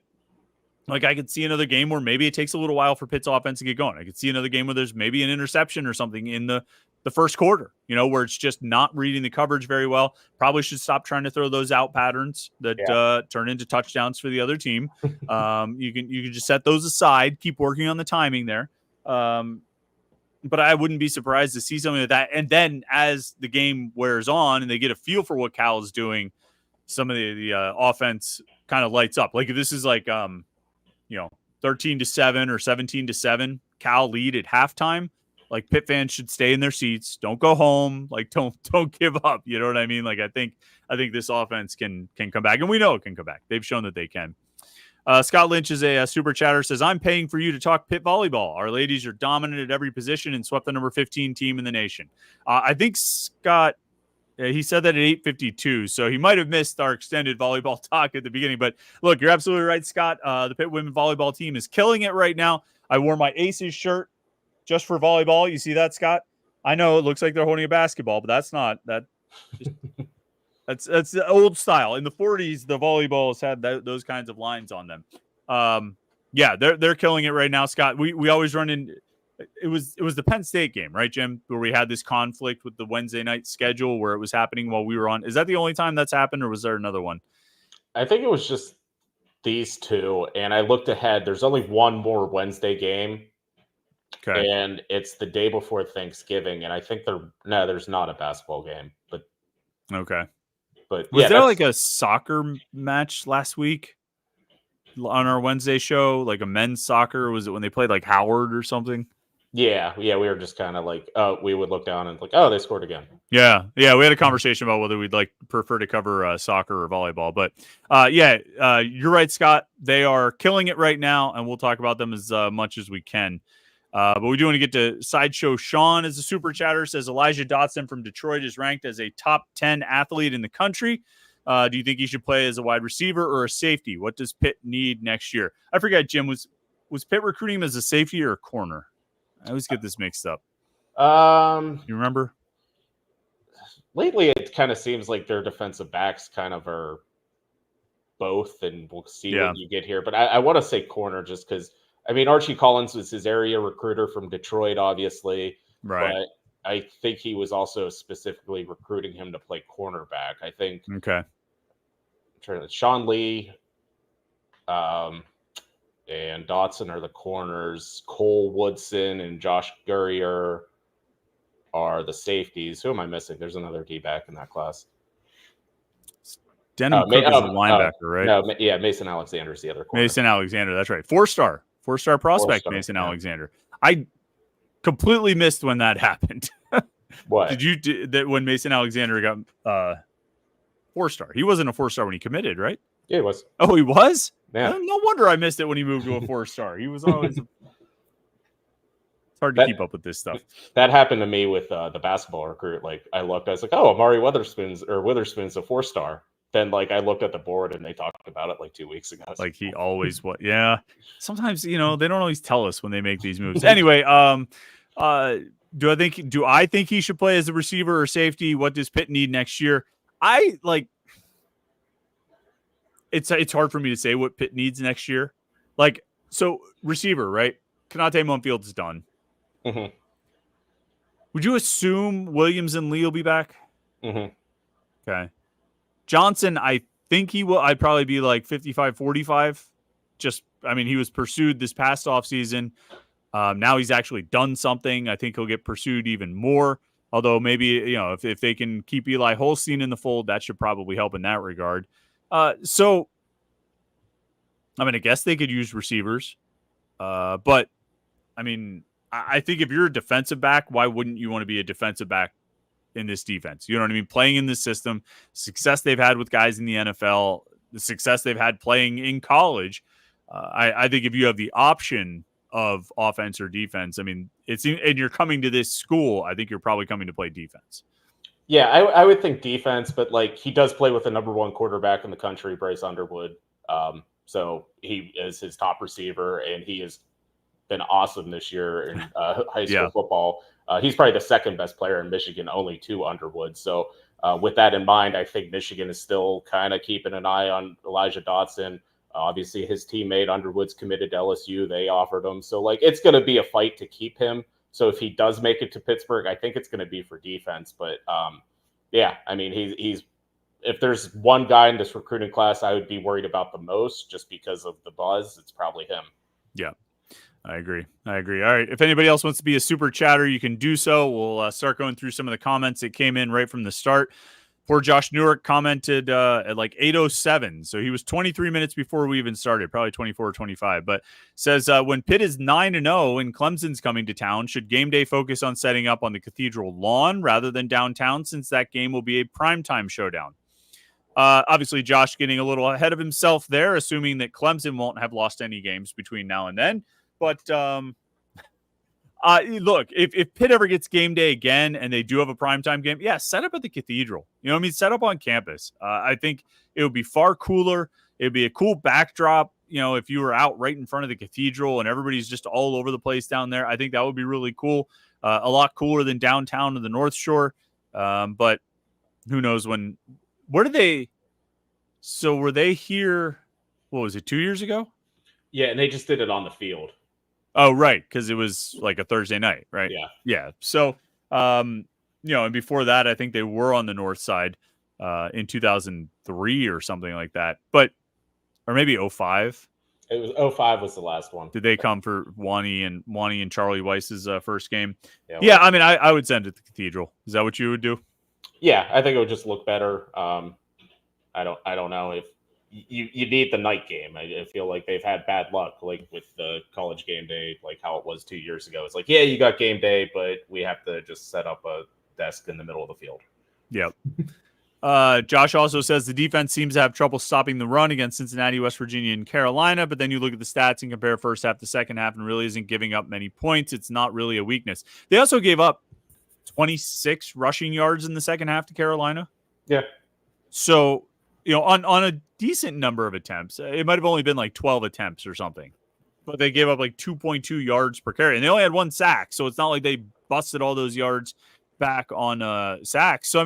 I could see another game where maybe it takes a little while for Pitt's offense to get going. I could see another game where there's maybe an interception or something in the first quarter, where it's just not reading the coverage very well. Probably should stop trying to throw those out patterns that turn into touchdowns for the other team. You can just set those aside, keep working on the timing there. But I wouldn't be surprised to see something like that. And then as the game wears on and they get a feel for what Cal is doing, some of the offense kind of lights up. Like if this is like 13-7 or 17-7, Cal lead at halftime. Like Pitt fans should stay in their seats. Don't go home. Like don't give up. You know what I mean? Like I think this offense can come back, and we know it can come back. They've shown that they can. Scott Lynch is a super chatter. Says I'm paying for you to talk Pitt volleyball. Our ladies are dominant at every position and swept the number 15 team in the nation. I think Scott. He said that at 8:52, so he might have missed our extended volleyball talk at the beginning. But look, you're absolutely right, Scott. The Pitt women volleyball team is killing it right now. I wore my Aces shirt just for volleyball. You see that, Scott? I know it looks like they're holding a basketball, but that's not that. That's the old style. In the 40s, the volleyballs had those kinds of lines on them. Yeah, they're killing it right now, Scott. We always run in. It was the Penn State game, right, Jim, where we had this conflict with the Wednesday night schedule where it was happening while we were on. Is that the only time that's happened, or was there another one? I think it was just these two, and I looked ahead. There's only one more Wednesday game, okay, and it's the day before Thanksgiving, and I think there's not a basketball game, but okay. But was there like a soccer match last week on our Wednesday show, like a men's soccer? Was it when they played like Howard or something? Yeah, we were just kind of like, we would look down and like, oh, they scored again. Yeah, we had a conversation about whether we'd prefer to cover soccer or volleyball, but you're right, Scott. They are killing it right now, and we'll talk about them as much as we can. But we do want to get to Sideshow Sean as a super chatter. Says Elijah Dotson from Detroit is ranked as a top 10 athlete in the country. Do you think he should play as a wide receiver or a safety? What does Pitt need next year? I forget, Jim, was Pitt recruiting him as a safety or a corner? I always get this mixed up. You remember? Lately, it kind of seems like their defensive backs kind of are both, and we'll see what you get here. But I want to say corner just because, I mean, Archie Collins was his area recruiter from Detroit, obviously. Right. But I think he was also specifically recruiting him to play cornerback. I think. Okay. Sean Lee and Dotson are the corners. Cole Woodson and Josh Gurrier are the safeties. Who am I missing? There's another D-back in that class. Denham Cook is a linebacker, right? No, Mason Alexander is the other corner. Mason Alexander, that's right. Four-star prospect, Mason Alexander. I completely missed when that happened. What? That when Mason Alexander got 4-star? He wasn't a 4-star when he committed, right? Yeah, he was. Oh, he was? Yeah. No wonder I missed it when he moved to a 4-star. He was always It's hard to keep up with this stuff. That happened to me with the basketball recruit. Like I looked, I was like, oh, Amari Witherspoon's a 4-star. Then like I looked at the board and they talked about it like 2 weeks ago. Like he always was. Yeah. Sometimes, they don't always tell us when they make these moves. Anyway, do I think he should play as a receiver or safety? What does Pitt need next year? It's hard for me to say what Pitt needs next year. Like, so receiver, right? Kanate Mumfield's done. Mm-hmm. Would you assume Williams and Lee will be back? Mm-hmm. Okay. Johnson, I think he will. I'd probably be like 55-45. He was pursued this past offseason. Now he's actually done something. I think he'll get pursued even more. Although maybe, if they can keep Eli Holstein in the fold, that should probably help in that regard. I guess they could use receivers. But, I think if you're a defensive back, why wouldn't you want to be a defensive back in this defense? You know what I mean? Playing in this system, success they've had with guys in the NFL, the success they've had playing in college. I think if you have the option of offense or defense, and you're coming to this school, I think you're probably coming to play defense. Yeah, I would think defense, but like he does play with the number one quarterback in the country, Bryce Underwood. So he is his top receiver, and he has been awesome this year in high school football. He's probably the second best player in Michigan, only to Underwood. So with that in mind, I think Michigan is still kind of keeping an eye on Elijah Dotson. Obviously, his teammate Underwood's committed to LSU. They offered him. So, like, it's going to be a fight to keep him. So if he does make it to Pittsburgh, I think it's going to be for defense. But, he's if there's one guy in this recruiting class I would be worried about the most just because of the buzz, it's probably him. Yeah, I agree. All right. If anybody else wants to be a super chatter, you can do so. We'll start going through some of the comments that came in right from the start. Poor Josh Newark commented at like 8:07. So he was 23 minutes before we even started, probably 24 or 25. But says, when Pitt is 9-0 and Clemson's coming to town, should game day focus on setting up on the Cathedral lawn rather than downtown, since that game will be a primetime showdown? Obviously, Josh getting a little ahead of himself there, assuming that Clemson won't have lost any games between now and then. But look, if Pitt ever gets game day again and they do have a primetime game, set up at the Cathedral. Set up on campus. I think it would be far cooler. It would be a cool backdrop. If you were out right in front of the Cathedral and everybody's just all over the place down there, I think that would be really cool. A lot cooler than downtown or the North Shore. But who knows when. Where did they? So were they here? What was it? 2 years ago? Yeah, and they just did it on the field. Oh, right, because it was like a Thursday night, right? Yeah. So, and before that, I think they were on the north side in 2003 or something like that. Or maybe 05. It was 05 was the last one. Did they come for Wani and Charlie Weiss's first game? Yeah. I would send it to the Cathedral. Is that what you would do? Yeah, I think it would just look better. I don't know if you need the night game. I feel like they've had bad luck, like with the college game day, like how it was 2 years ago. It's like, yeah, you got game day, but we have to just set up a desk in the middle of the field. Yep. Josh also says the defense seems to have trouble stopping the run against Cincinnati, West Virginia, and Carolina, but then you look at the stats and compare first half to second half and really isn't giving up many points. It's not really a weakness. They also gave up 26 rushing yards in the second half to Carolina. Yeah. So, on a decent number of attempts, it might have only been like 12 attempts or something, but they gave up like 2.2 yards per carry, and they only had one sack. So it's not like they busted all those yards back on sacks. So,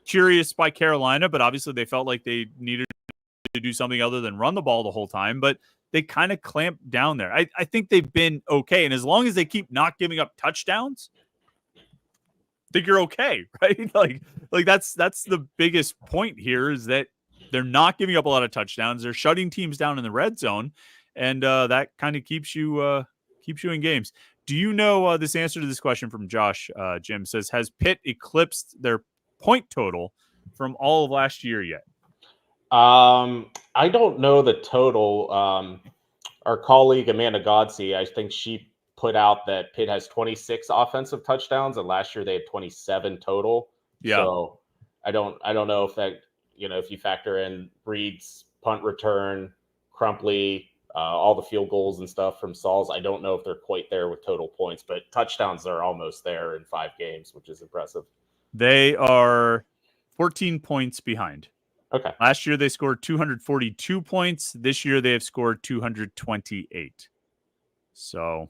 curious by Carolina, but obviously they felt like they needed to do something other than run the ball the whole time, but they kind of clamped down there. I think they've been okay. And as long as they keep not giving up touchdowns, I think you're okay, right? Like that's the biggest point here, is that they're not giving up a lot of touchdowns. They're shutting teams down in the red zone, and that kind of keeps you in games. Do you know this answer to this question from Josh? Jim says, has Pitt eclipsed their point total from all of last year yet? I don't know the total. Our colleague Amanda Godsey, I think she put out that Pitt has 26 offensive touchdowns, and last year they had 27 total. Yeah. So I don't know if that, if you factor in Reed's punt return, Crumpley, All the field goals and stuff from Sauls, I don't know if they're quite there with total points, but touchdowns are almost there in 5 games, which is impressive. They are 14 points behind. Okay. Last year they scored 242 points. This year they have scored 228. So,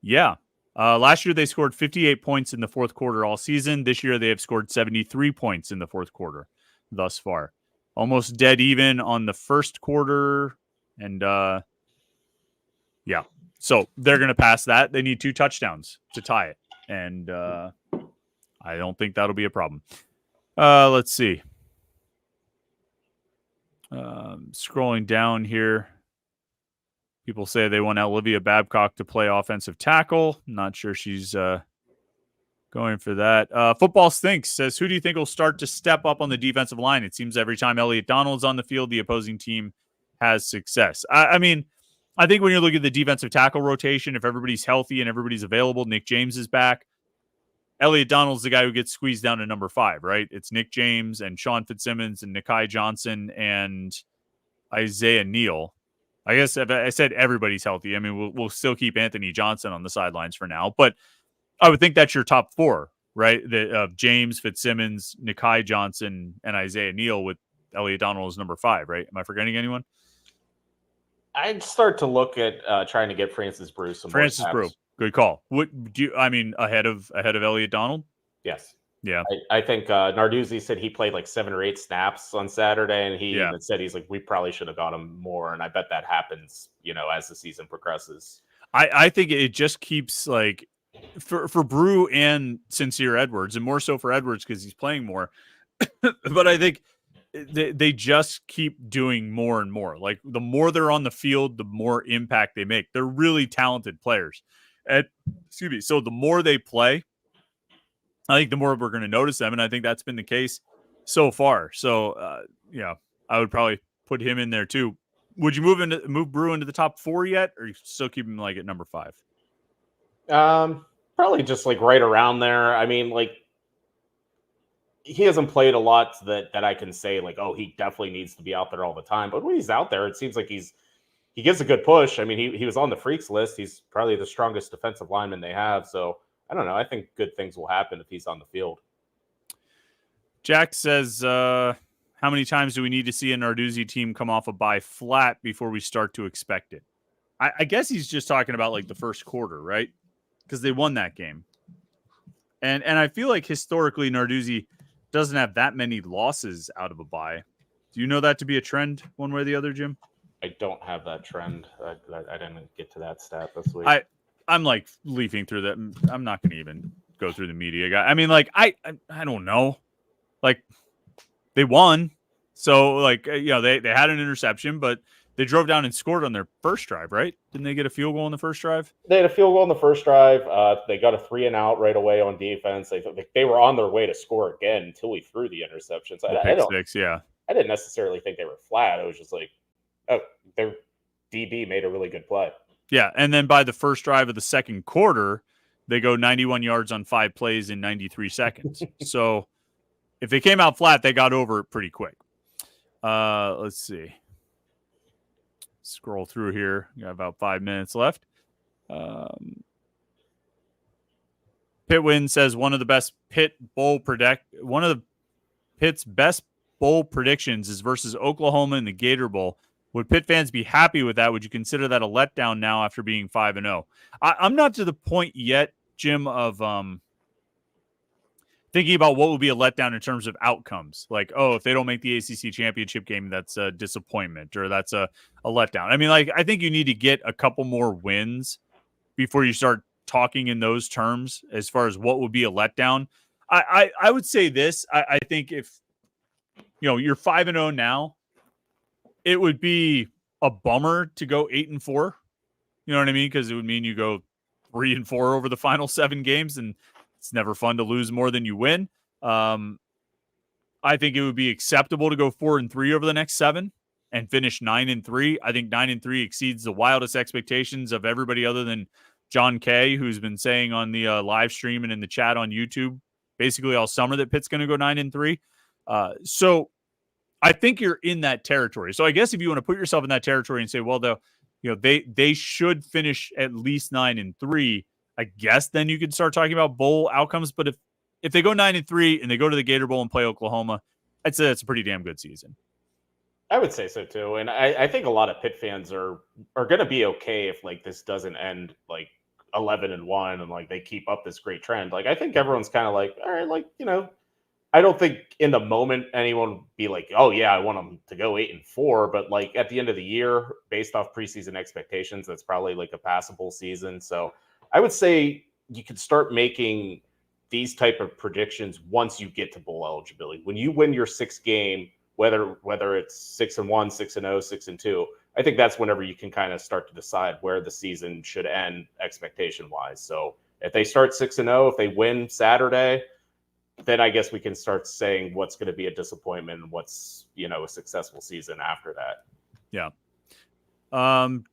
yeah. Last year they scored 58 points in the fourth quarter all season. This year they have scored 73 points in the fourth quarter thus far. Almost dead even on the first quarter. And, yeah. So they're going to pass that. They need 2 touchdowns to tie it. And I don't think that'll be a problem. Let's see. Scrolling down here. People say they want Olivia Babcock to play offensive tackle. Not sure she's going for that. Football Stinks says, who do you think will start to step up on the defensive line? It seems every time Elliot Donald's on the field, the opposing team has success. I mean, I think when you look at the defensive tackle rotation, if everybody's healthy and everybody's available, Nick James is back. Elliot Donald's the guy who gets squeezed down to number 5, right? It's Nick James and Sean Fitzsimmons and Nikai Johnson and Isaiah Neal. I guess if I said everybody's healthy, I mean, we'll still keep Anthony Johnson on the sidelines for now, but I would think that's your top 4, right? James, Fitzsimmons, Nikai Johnson, and Isaiah Neal with Elliot Donald as number 5, right? Am I forgetting anyone? I'd start to look at trying to get Francis Brew some Francis more Brew. Good call. What do you, I mean, ahead of Elliot Donald? Yes. Yeah. I think Narduzzi said he played like 7 or 8 snaps on Saturday, and he even said he's like, we probably should have got him more. And I bet that happens, as the season progresses. I think it just keeps like for Brew and Sincere Edwards, and more so for Edwards because he's playing more. But I think they just keep doing more and more. Like the more they're on the field, the more impact they make. They're really talented players. So the more they play, I think the more we're going to notice them, and I think that's been the case so far. So, I would probably put him in there too. Would you move Brew into the top 4 yet, or you still keep him like at number 5? Probably just like right around there. I mean, like he hasn't played a lot that I can say like, oh, he definitely needs to be out there all the time. But when he's out there, it seems like he gives a good push. I mean, he was on the freaks list. He's probably the strongest defensive lineman they have. So I don't know. I think good things will happen if he's on the field. Jack says, how many times do we need to see a Narduzzi team come off a bye flat before we start to expect it? I guess he's just talking about like the first quarter, right? Because they won that game. And I feel like historically Narduzzi doesn't have that many losses out of a bye. Do you know that to be a trend one way or the other, Jim? I don't have that trend. I didn't get to that stat this week. I'm like leafing through that. I'm not going to even go through the media guy. I mean, like, I don't know. Like, they won. So, like, they had an interception, but they drove down and scored on their first drive, right? Didn't they get a field goal on the first drive? They had a field goal on the first drive. They got a 3-and-out right away on defense. They were on their way to score again until we threw the interceptions. I didn't necessarily think they were flat. It was just like, oh, their DB made a really good play. Yeah, and then by the first drive of the second quarter, they go 91 yards on 5 plays in 93 seconds. So if they came out flat, they got over it pretty quick. Let's see. Scroll through here. We got about 5 minutes left. Pitwin says one of the Pitt's best bowl predictions is versus Oklahoma in the Gator Bowl. Would Pitt fans be happy with that? Would you consider that a letdown now after being 5-0? I'm not to the point yet, Jim, of thinking about what would be a letdown in terms of outcomes. Like, oh, if they don't make the ACC championship game, that's a disappointment or that's a letdown. I mean, like, I think you need to get a couple more wins before you start talking in those terms as far as what would be a letdown. I would say this. I think if, you're 5-0 now, it would be a bummer to go 8-4. You know what I mean? Because it would mean you go 3-4 over the final 7 games, and it's never fun to lose more than you win. I think it would be acceptable to go 4-3 over the next 7 and finish 9-3. I think 9-3 exceeds the wildest expectations of everybody other than John Kay, who's been saying on the live stream and in the chat on YouTube basically all summer that Pitt's going to go 9-3. So I think you're in that territory. So I guess if you want to put yourself in that territory and say, well, they should finish at least 9-3. I guess then you could start talking about bowl outcomes. But if they go 9-3 and they go to the Gator Bowl and play Oklahoma, I'd say that's a pretty damn good season. I would say so too, and I think a lot of Pitt fans are going to be okay if like this doesn't end like 11-1 and like they keep up this great trend. Like I think everyone's kind of like, all right, like I don't think in the moment anyone would be like, oh yeah, I want them to go 8-4, but like at the end of the year, based off preseason expectations, that's probably like a passable season. So I would say you could start making these type of predictions once you get to bowl eligibility. When you win your sixth game, whether it's 6-1, 6-0, 6-2, I think that's whenever you can kind of start to decide where the season should end expectation wise. So if they start 6-0, if they win Saturday, then I guess we can start saying what's going to be a disappointment and what's, a successful season after that. Yeah.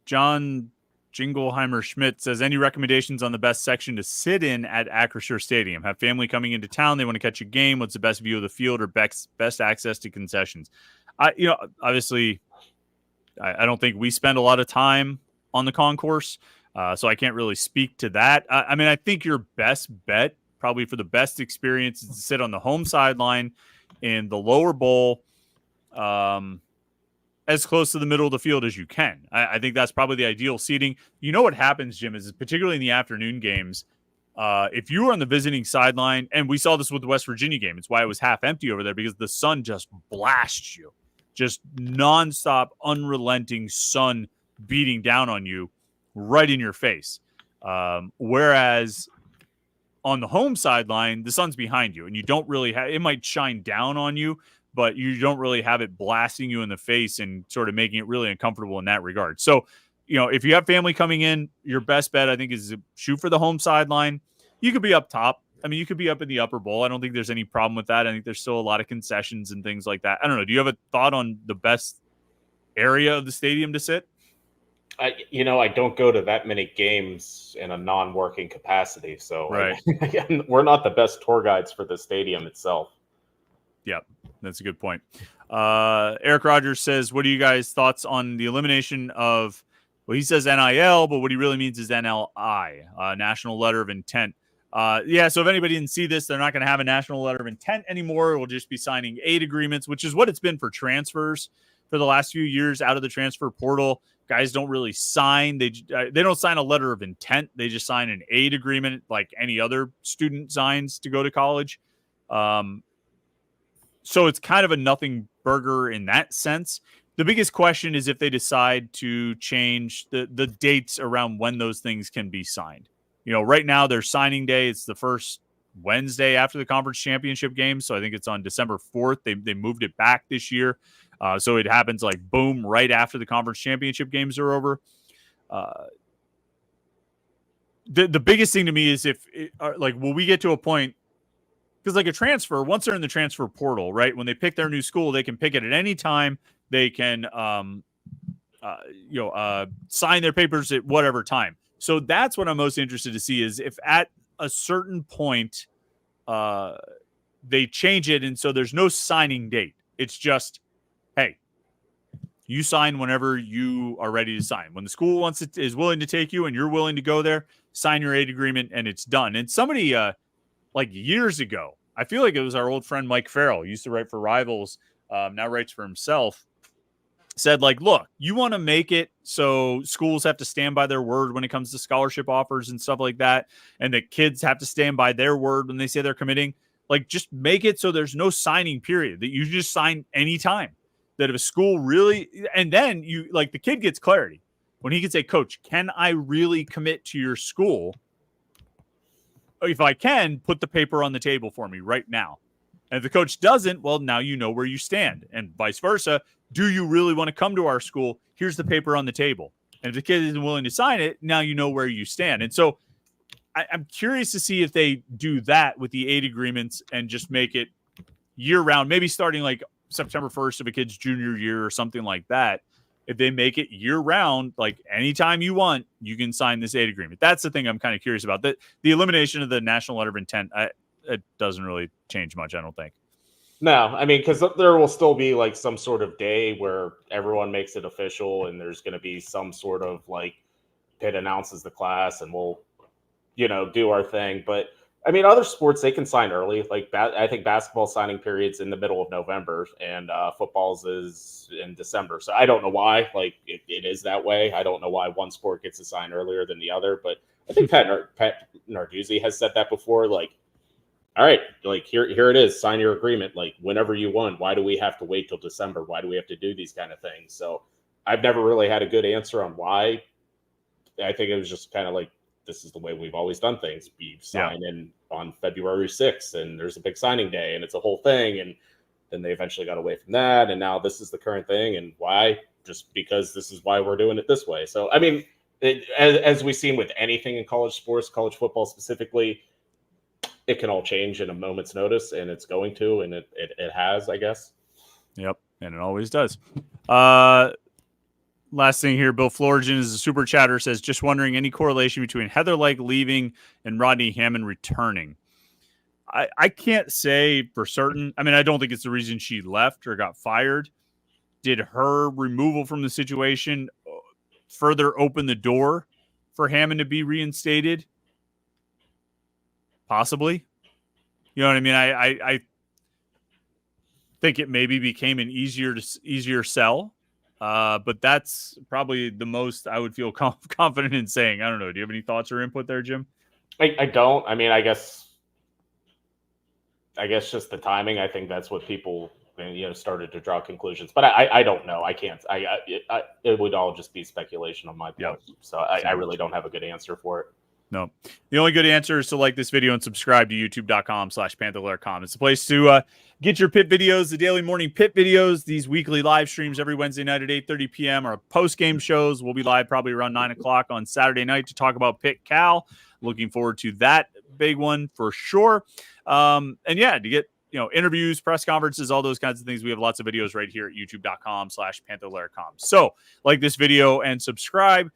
John Jingleheimer Schmidt says, any recommendations on the best section to sit in at Acrisure Stadium? Have family coming into town, they want to catch a game. What's the best view of the field or best access to concessions? Obviously, I don't think we spend a lot of time on the concourse, so I can't really speak to that. I mean, I think your best bet, probably for the best experience, is to sit on the home sideline in the lower bowl, as close to the middle of the field as you can. I think that's probably the ideal seating. You know what happens, Jim, is particularly in the afternoon games, if you were on the visiting sideline, and we saw this with the West Virginia game, it's why it was half empty over there, because the sun just blasts you. Just nonstop, unrelenting sun beating down on you right in your face. Whereas on the home sideline, the sun's behind you, and you don't really have, it might shine down on you, but you don't really have it blasting you in the face and sort of making it really uncomfortable in that regard. So, if you have family coming in, your best bet, I think, is to shoot for the home sideline. You could be up top. I mean, you could be up in the upper bowl. I don't think there's any problem with that. I think there's still a lot of concessions and things like that. I don't know. Do you have a thought on the best area of the stadium to sit? I don't go to that many games in a non-working capacity, so right. We're not the best tour guides for the stadium itself. Yep, that's a good point. Eric Rogers says, what are you guys' thoughts on the elimination of, well, he says NIL, but what he really means is NLI, National Letter of Intent. So if anybody didn't see this, they're not going to have a National Letter of Intent anymore. We'll just be signing aid agreements, which is what it's been for transfers for the last few years out of the transfer portal. Guys don't really sign. They don't sign a letter of intent. They just sign an aid agreement like any other student signs to go to college. So it's kind of a nothing burger in that sense. The biggest question is if they decide to change the dates around when those things can be signed. Right now their signing day, it's the first Wednesday after the conference championship game. So I think it's on December 4th. They moved it back this year. So it happens like boom, right after the conference championship games are over. The biggest thing to me is will we get to a point, because like a transfer, once they're in the transfer portal, right, when they pick their new school, they can pick it at any time. They can, sign their papers at whatever time. So that's what I'm most interested to see, is if at a certain point they change it, and so there's no signing date. It's just, hey, you sign whenever you are ready to sign. When the school is willing to take you and you're willing to go there, sign your aid agreement and it's done. And somebody like years ago, I feel like it was our old friend Mike Farrell, used to write for Rivals, now writes for himself, said, like, look, you want to make it so schools have to stand by their word when it comes to scholarship offers and stuff like that, and that kids have to stand by their word when they say they're committing. Like, just make it so there's no signing period, that you just sign anytime. That if a school really, and then the kid gets clarity when he can say, coach, can I really commit to your school? If I can, put the paper on the table for me right now. And if the coach doesn't, well, now you know where you stand, and vice versa. Do you really want to come to our school? Here's the paper on the table. And if the kid isn't willing to sign it, now you know where you stand. And so I'm curious to see if they do that with the aid agreements and just make it year round, maybe starting like September 1st of a kid's junior year or something like that. If they make it year round, like anytime you want, you can sign this aid agreement. That's the thing I'm kind of curious about. The elimination of the National Letter of Intent, it doesn't really change much, I don't think. No, I mean, because there will still be like some sort of day where everyone makes it official, and there's going to be some sort of like Pitt announces the class, and we'll, do our thing. But I mean, other sports they can sign early. Like I think basketball signing periods in the middle of November, and football's is in December. So I don't know why. Like it is that way. I don't know why one sport gets to sign earlier than the other. But I think Pat Narduzzi has said that before. Like, all right, like here it is. Sign your agreement. Like whenever you want. Why do we have to wait till December? Why do we have to do these kind of things? So I've never really had a good answer on why. I think it was just kind of like, this is the way we've always done things. We sign in on February 6th, and there's a big signing day, and it's a whole thing. And then they eventually got away from that, and now this is the current thing. And why? Just because this is why we're doing it this way. So, I mean, as we've seen with anything in college sports, college football specifically, it can all change in a moment's notice, and it's going to, and it has, I guess. Yep, and it always does. Last thing here, Bill Florigen is a super chatter, says, just wondering any correlation between Heather Lyke leaving and Rodney Hammond returning. I can't say for certain. I mean, I don't think it's the reason she left or got fired. Did her removal from the situation further open the door for Hammond to be reinstated? Possibly. You know what I mean? I think it maybe became an easier sell. But that's probably the most I would feel confident in saying. I don't know. Do you have any thoughts or input there, Jim? I don't. I mean, I guess just the timing. I think that's what people started to draw conclusions. But I don't know. I can't. It would all just be speculation on my part. Yep. So I really don't have a good answer for it. No. The only good answer is to like this video and subscribe to youtube.com/Panther-Lair.com. It's a place to get your Pitt videos, the daily morning Pitt videos, these weekly live streams every Wednesday night at 8:30 p.m. Our post-game shows. We'll be live probably around 9 o'clock on Saturday night to talk about Pitt Cal. Looking forward to that big one for sure. And yeah, to get interviews, press conferences, all those kinds of things. We have lots of videos right here at youtube.com/Panther-Lair.com. So like this video and subscribe.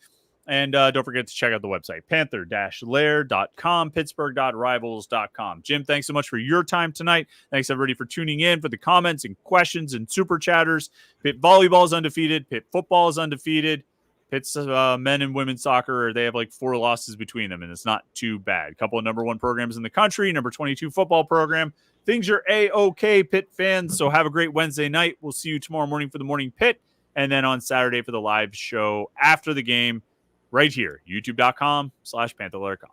And don't forget to check out the website, Panther-Lair.com, Pittsburgh.rivals.com. Jim, thanks so much for your time tonight. Thanks, everybody, for tuning in, for the comments and questions and super chatters. Pitt volleyball is undefeated. Pitt football is undefeated. Pitt's men and women's soccer, they have like 4 losses between them, and it's not too bad. A couple of number 1 programs in the country, number 22 football program. Things are A-OK, Pitt fans, so have a great Wednesday night. We'll see you tomorrow morning for the morning Pitt, and then on Saturday for the live show after the game. Right here, youtube.com/Panther-Lair.com.